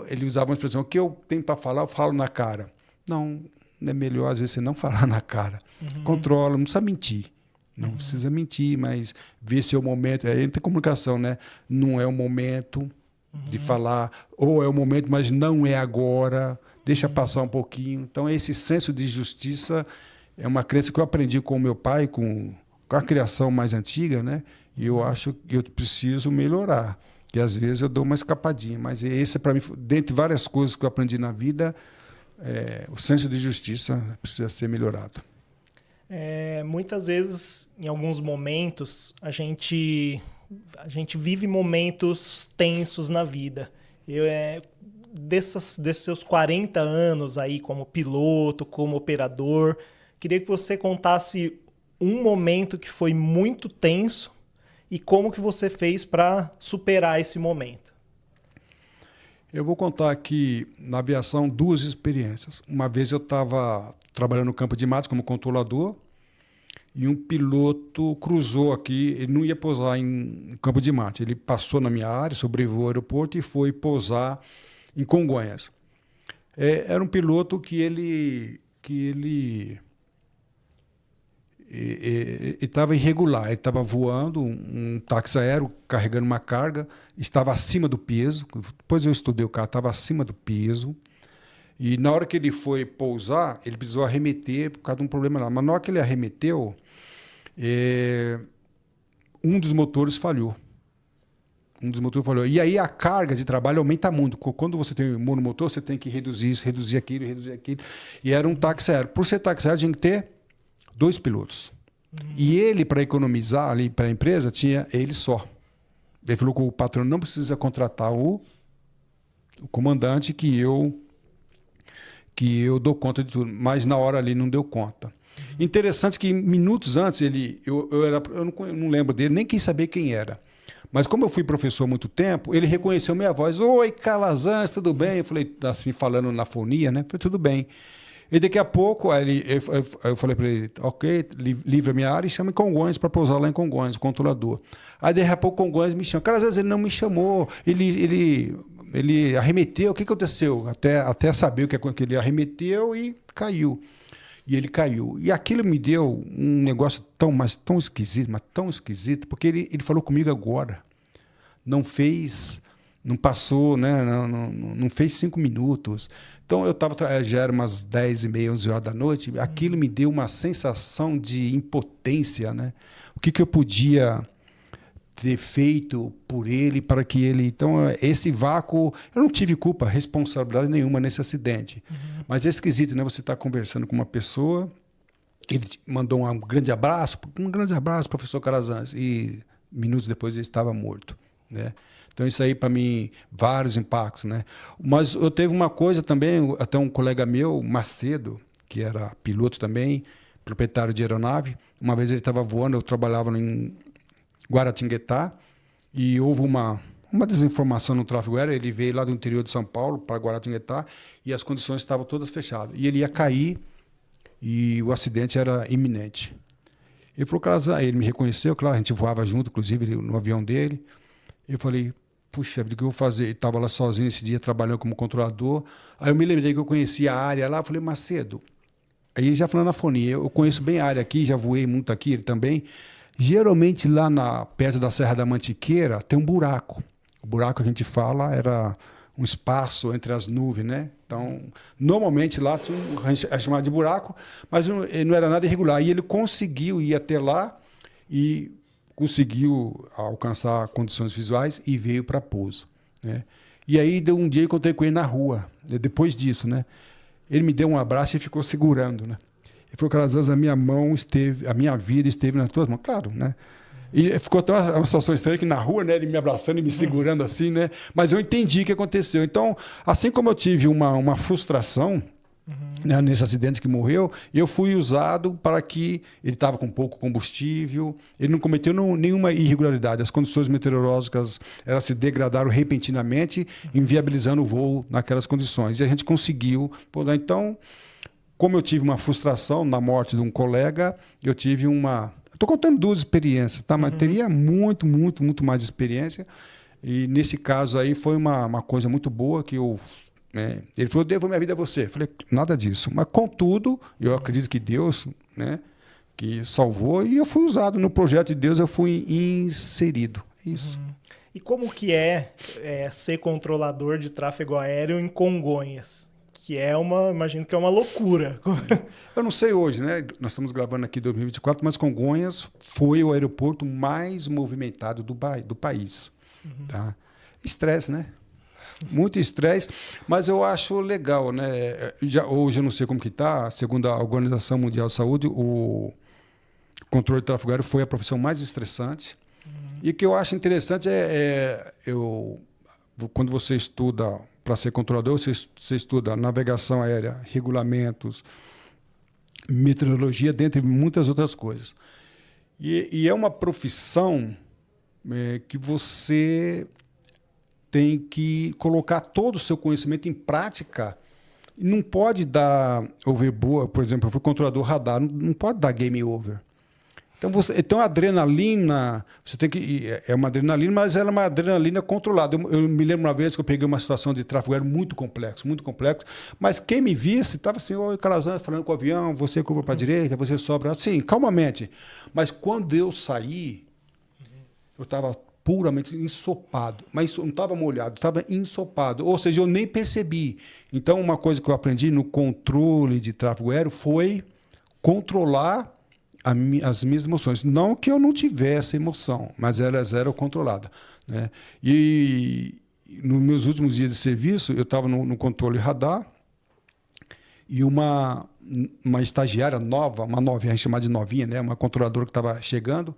Ele usava uma expressão, o que eu tenho para falar, eu falo na cara. Não, é melhor às vezes você não falar na cara. Controla, não precisa mentir. Não precisa mentir, mas ver se é o momento. Aí tem comunicação, né? Não é o momento de falar, ou é o momento, mas não é agora. Deixa passar um pouquinho. Então, esse senso de justiça é uma crença que eu aprendi com o meu pai, com a criação mais antiga, né? E eu acho que eu preciso melhorar. Que às vezes eu dou uma escapadinha, mas esse, para mim, dentre várias coisas que eu aprendi na vida, o senso de justiça precisa ser melhorado. Muitas vezes, em alguns momentos, a gente vive momentos tensos na vida. Desses seus 40 anos aí como piloto, como operador, Queria que você contasse um momento que foi muito tenso e como que você fez para superar esse momento. Eu vou contar aqui na aviação 2 experiências. Uma vez eu estava trabalhando no campo de matos como controlador e um piloto cruzou aqui, ele não ia pousar em campo de matos, ele passou na minha área, sobrevoou o aeroporto e foi pousar em Congonhas. Era um piloto que ele estava irregular, ele estava voando um táxi aéreo carregando uma carga, estava acima do peso, depois eu estudei o carro, estava acima do peso, e na hora que ele foi pousar, ele precisou arremeter por causa de um problema lá, mas na hora que ele arremeteu, um dos motores falhou. E aí a carga de trabalho aumenta muito. Quando você tem um monomotor, você tem que reduzir isso, reduzir aquilo. E era um táxi aéreo. Por ser táxi aéreo, tinha que ter 2 pilotos. E ele, para economizar ali para a empresa, tinha ele só. Ele falou que o patrão não precisa contratar o comandante que eu dou conta de tudo. Mas na hora ali não deu conta. Interessante que minutos antes, eu não lembro dele, nem quis saber quem era. Mas como eu fui professor há muito tempo, ele reconheceu minha voz. Oi, Calazans, tudo bem? Eu falei, assim, falando na fonia, né? Falei, tudo bem. E daqui a pouco, eu falei para ele, ok, livre a minha área e chama em Congonhas para pousar lá em Congonhas, o controlador. Aí daqui a pouco Congonhas me chama. Calazans, ele não me chamou, ele arremeteu, o que aconteceu? Até saber o que ele arremeteu e caiu. E ele caiu. E aquilo me deu um negócio tão esquisito, porque ele falou comigo agora. Não passou, né? Não fez 5 minutos. Então, já era umas 10h30, 11 horas da noite. Aquilo me deu uma sensação de impotência, né? O que eu podia ter feito por ele, para que ele... Então, esse vácuo... Eu não tive culpa, responsabilidade nenhuma nesse acidente. Mas é esquisito, né? Você está conversando com uma pessoa, ele te mandou um grande abraço, professor Calazans, e minutos depois ele estava morto, né? Então, isso aí, para mim, vários impactos, né? Mas eu teve uma coisa também, até um colega meu, Macedo, que era piloto também, proprietário de aeronave, uma vez ele estava voando, eu trabalhava em Guaratinguetá, e houve uma desinformação no tráfego aéreo. Ele veio lá do interior de São Paulo para Guaratinguetá e as condições estavam todas fechadas. E ele ia cair e o acidente era iminente. Ele falou, cara, ele me reconheceu, claro, a gente voava junto, inclusive, no avião dele. Eu falei, puxa, o que eu vou fazer? Ele estava lá sozinho esse dia, trabalhando como controlador. Aí eu me lembrei que eu conhecia a área lá, eu falei, Macedo, aí já falando na fonia, eu conheço bem a área aqui, já voei muito aqui, ele também. Geralmente lá perto da Serra da Mantiqueira tem um buraco. O buraco que a gente fala era um espaço entre as nuvens, né? Então, normalmente lá tinha a gente chamava de buraco, mas não era nada irregular. E ele conseguiu ir até lá e conseguiu alcançar condições visuais e veio para pouso, né? E aí, um dia eu encontrei com ele na rua, depois disso, né? Ele me deu um abraço e ficou segurando, né? Ele falou, Calazans, a minha vida esteve nas tuas mãos. Claro, né? E ficou até uma situação estranha que na rua, né, ele me abraçando e me segurando assim, né? Mas eu entendi o que aconteceu. Então, assim como eu tive uma frustração, né, nesse acidente que morreu, eu fui usado para que ele estava com pouco combustível, ele não cometeu nenhuma irregularidade. As condições meteorológicas elas se degradaram repentinamente, inviabilizando o voo naquelas condições. E a gente conseguiu. Então, como eu tive uma frustração na morte de um colega, eu tive uma... Estou contando 2 experiências, tá? Mas teria muito mais experiência. E nesse caso aí foi uma coisa muito boa que eu... né? Ele falou, devo minha vida a você. Eu falei, nada disso. Mas, contudo, eu acredito que Deus, né, que salvou, e eu fui usado no projeto de Deus, eu fui inserido. Isso. E como que é ser controlador de tráfego aéreo em Congonhas? Que imagino que é uma loucura. Eu não sei hoje, né? Nós estamos gravando aqui em 2024, mas Congonhas foi o aeroporto mais movimentado do país. Tá? Estresse, né? Muito estresse, mas eu acho legal, né? Hoje eu não sei como que está, segundo a Organização Mundial de Saúde, o controle de tráfego aéreo foi a profissão mais estressante. E o que eu acho interessante quando você estuda para ser controlador, você estuda navegação aérea, regulamentos, meteorologia, dentre muitas outras coisas. E é uma profissão que você tem que colocar todo o seu conhecimento em prática. Não pode dar overboard, por exemplo, eu fui controlador radar, não pode dar game over. Então a adrenalina, você tem que. É uma adrenalina, mas ela é uma adrenalina controlada. Eu me lembro uma vez que eu peguei uma situação de tráfego aéreo muito complexo, mas quem me visse estava assim, oi, Calazans, falando com o avião, você curva para a direita, você sobra. Assim, calmamente. Mas quando eu saí, eu estava puramente ensopado. Mas não estava molhado, estava ensopado. Ou seja, eu nem percebi. Então, uma coisa que eu aprendi no controle de tráfego aéreo foi controlar as minhas emoções. Não que eu não tivesse emoção, mas elas eram controladas, né? E nos meus últimos dias de serviço, eu estava no controle radar e uma estagiária nova, uma novinha, a gente chama de novinha, né? Uma controladora que estava chegando.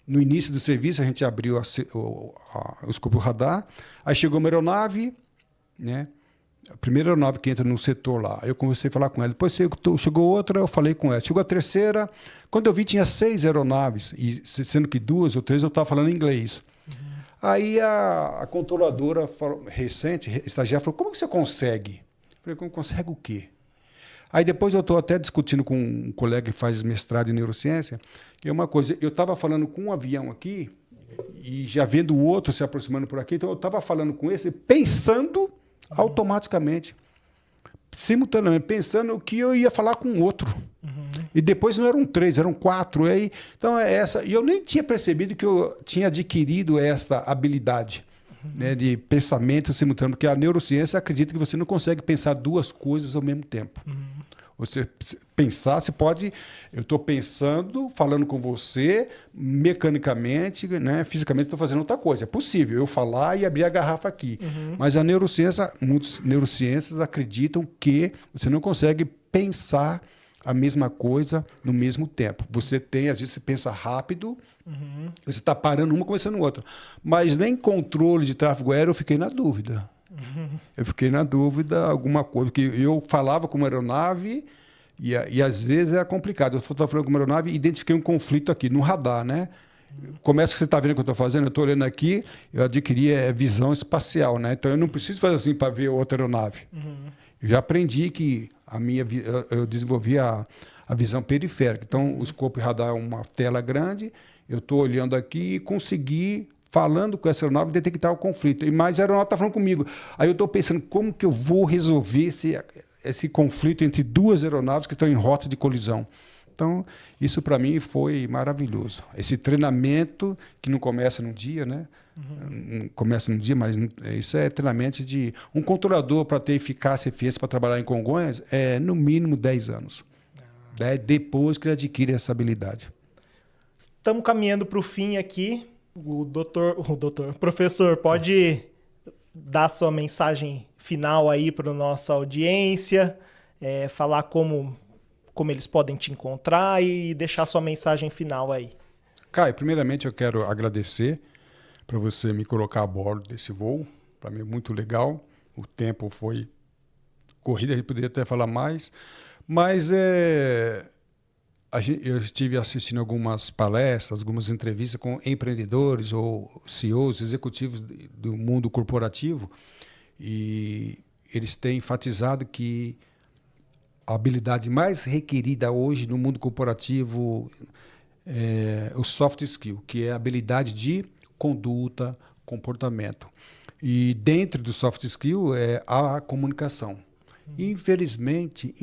No início do serviço, a gente abriu o escopo radar, aí chegou uma aeronave, né? A primeira aeronave que entra no setor lá. Aí eu comecei a falar com ela. Depois chegou outra, eu falei com ela. Chegou a terceira. Quando eu vi, tinha 6 aeronaves, e sendo que 2 ou 3 eu estava falando inglês. Uhum. Aí a controladora recente, estagiária, falou: como que você consegue? Eu falei: consegue o quê? Aí depois eu estou até discutindo com um colega que faz mestrado em neurociência, que é uma coisa, eu estava falando com um avião aqui, e já vendo o outro se aproximando por aqui, então eu estava falando com esse, pensando automaticamente, simultaneamente, pensando que eu ia falar com outro. Uhum. E depois não eram 3, eram 4. Aí, então, e eu nem tinha percebido que eu tinha adquirido essa habilidade, né, de pensamento simultâneo, porque a neurociência acredita que você não consegue pensar 2 coisas ao mesmo tempo. Uhum. Você pensar, você pode... Eu estou pensando, falando com você, mecanicamente, né, fisicamente estou fazendo outra coisa. É possível eu falar e abrir a garrafa aqui. Uhum. Mas a neurociência, muitos neurociências acreditam que você não consegue pensar a mesma coisa no mesmo tempo. Você tem, às vezes, você pensa rápido, uhum, você está parando uma, começando outra. Mas nem controle de tráfego aéreo eu fiquei na dúvida. Eu fiquei na dúvida, alguma coisa, porque eu falava com uma aeronave e às vezes era complicado. Eu estava falando com uma aeronave e identifiquei um conflito aqui no radar, né? Começa que você está vendo o que eu estou fazendo, eu estou olhando aqui, eu adquiri visão espacial, né? Então eu não preciso fazer assim para ver outra aeronave. Uhum. Eu já aprendi que eu desenvolvi a visão periférica. Então o escopo radar é uma tela grande, eu estou olhando aqui e consegui, falando com essa aeronave, detectar o conflito. E mais a aeronave está falando comigo. Aí eu estou pensando, como que eu vou resolver esse conflito entre 2 aeronaves que estão em rota de colisão? Então, isso para mim foi maravilhoso. Esse treinamento, que não começa num dia, né? Uhum. Não começa num dia, mas isso é treinamento de... Um controlador, para ter eficácia e eficiência para trabalhar em Congonhas, é no mínimo 10 anos. Depois que ele adquire essa habilidade. Estamos caminhando para o fim aqui. Professor, pode dar sua mensagem final aí para a nossa audiência, falar como eles podem te encontrar e deixar sua mensagem final aí. Caio, primeiramente eu quero agradecer por você me colocar a bordo desse voo. Para mim é muito legal. O tempo foi corrida, a gente poderia até falar mais, mas eu estive assistindo algumas palestras, algumas entrevistas com empreendedores ou CEOs, executivos do mundo corporativo, e eles têm enfatizado que a habilidade mais requerida hoje no mundo corporativo é o soft skill, que é a habilidade de conduta, comportamento. E dentro do soft skill é a comunicação. Infelizmente,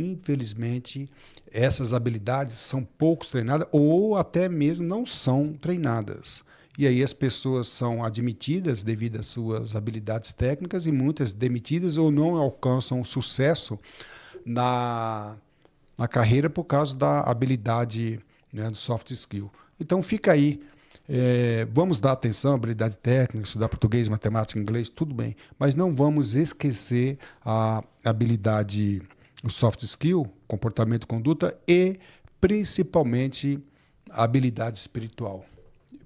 essas habilidades são poucos treinadas ou até mesmo não são treinadas. E aí as pessoas são admitidas devido às suas habilidades técnicas e muitas demitidas ou não alcançam sucesso na carreira por causa da habilidade, né, do soft skill. Então fica aí. Vamos dar atenção à habilidade técnica, estudar português, matemática, inglês, tudo bem. Mas não vamos esquecer a habilidade, o soft skill, comportamento e conduta e, principalmente, a habilidade espiritual.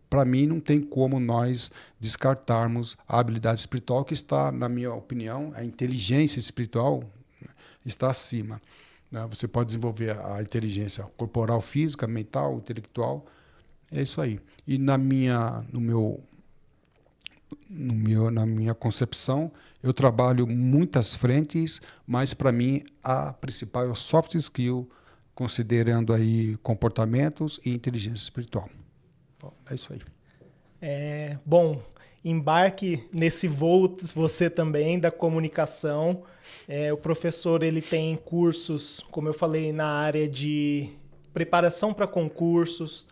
Para mim, não tem como nós descartarmos a habilidade espiritual, que está, na minha opinião, a inteligência espiritual está acima. né? Você pode desenvolver a inteligência corporal, física, mental, intelectual. É isso aí. E na minha concepção, eu trabalho muitas frentes, mas para mim a principal é o soft skill, considerando aí comportamentos e inteligência espiritual. Bom, é isso aí. Bom, embarque nesse voo você também da comunicação. O professor ele tem cursos, como eu falei, na área de preparação para concursos,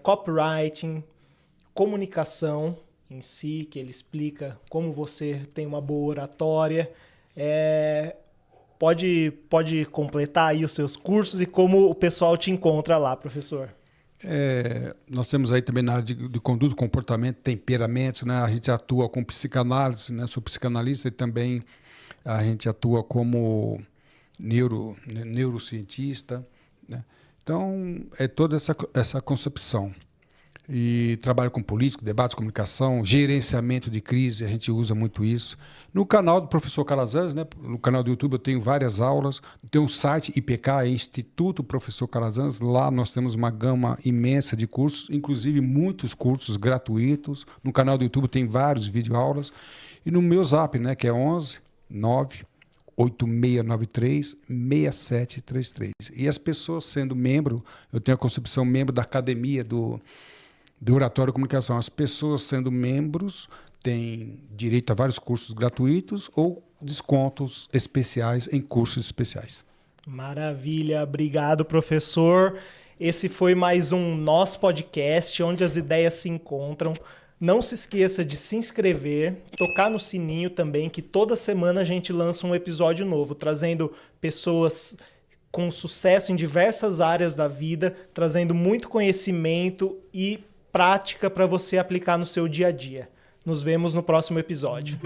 copywriting, comunicação em si, que ele explica como você tem uma boa oratória. Pode completar aí os seus cursos e como o pessoal te encontra lá, professor? Nós temos aí também na área de conduta, comportamento, temperamentos, né? A gente atua com psicanálise, né? Sou psicanalista e também a gente atua como neurocientista, né? Então, é toda essa concepção. E trabalho com político, debate, comunicação, gerenciamento de crise, a gente usa muito isso. No canal do professor Calazans, né? No canal do YouTube eu tenho várias aulas, tem um site IPK, Instituto Professor Calazans, lá nós temos uma gama imensa de cursos, inclusive muitos cursos gratuitos. No canal do YouTube tem vários videoaulas. E no meu Zap, né? Que é 11 9 8693 6733. E as pessoas sendo membro, eu tenho a concepção membro da academia do Oratório e Comunicação. As pessoas sendo membros têm direito a vários cursos gratuitos ou descontos especiais em cursos especiais. Maravilha, obrigado, professor. Esse foi mais um nosso podcast, onde as ideias se encontram. Não se esqueça de se inscrever, tocar no sininho também, que toda semana a gente lança um episódio novo, trazendo pessoas com sucesso em diversas áreas da vida, trazendo muito conhecimento e prática para você aplicar no seu dia a dia. Nos vemos no próximo episódio.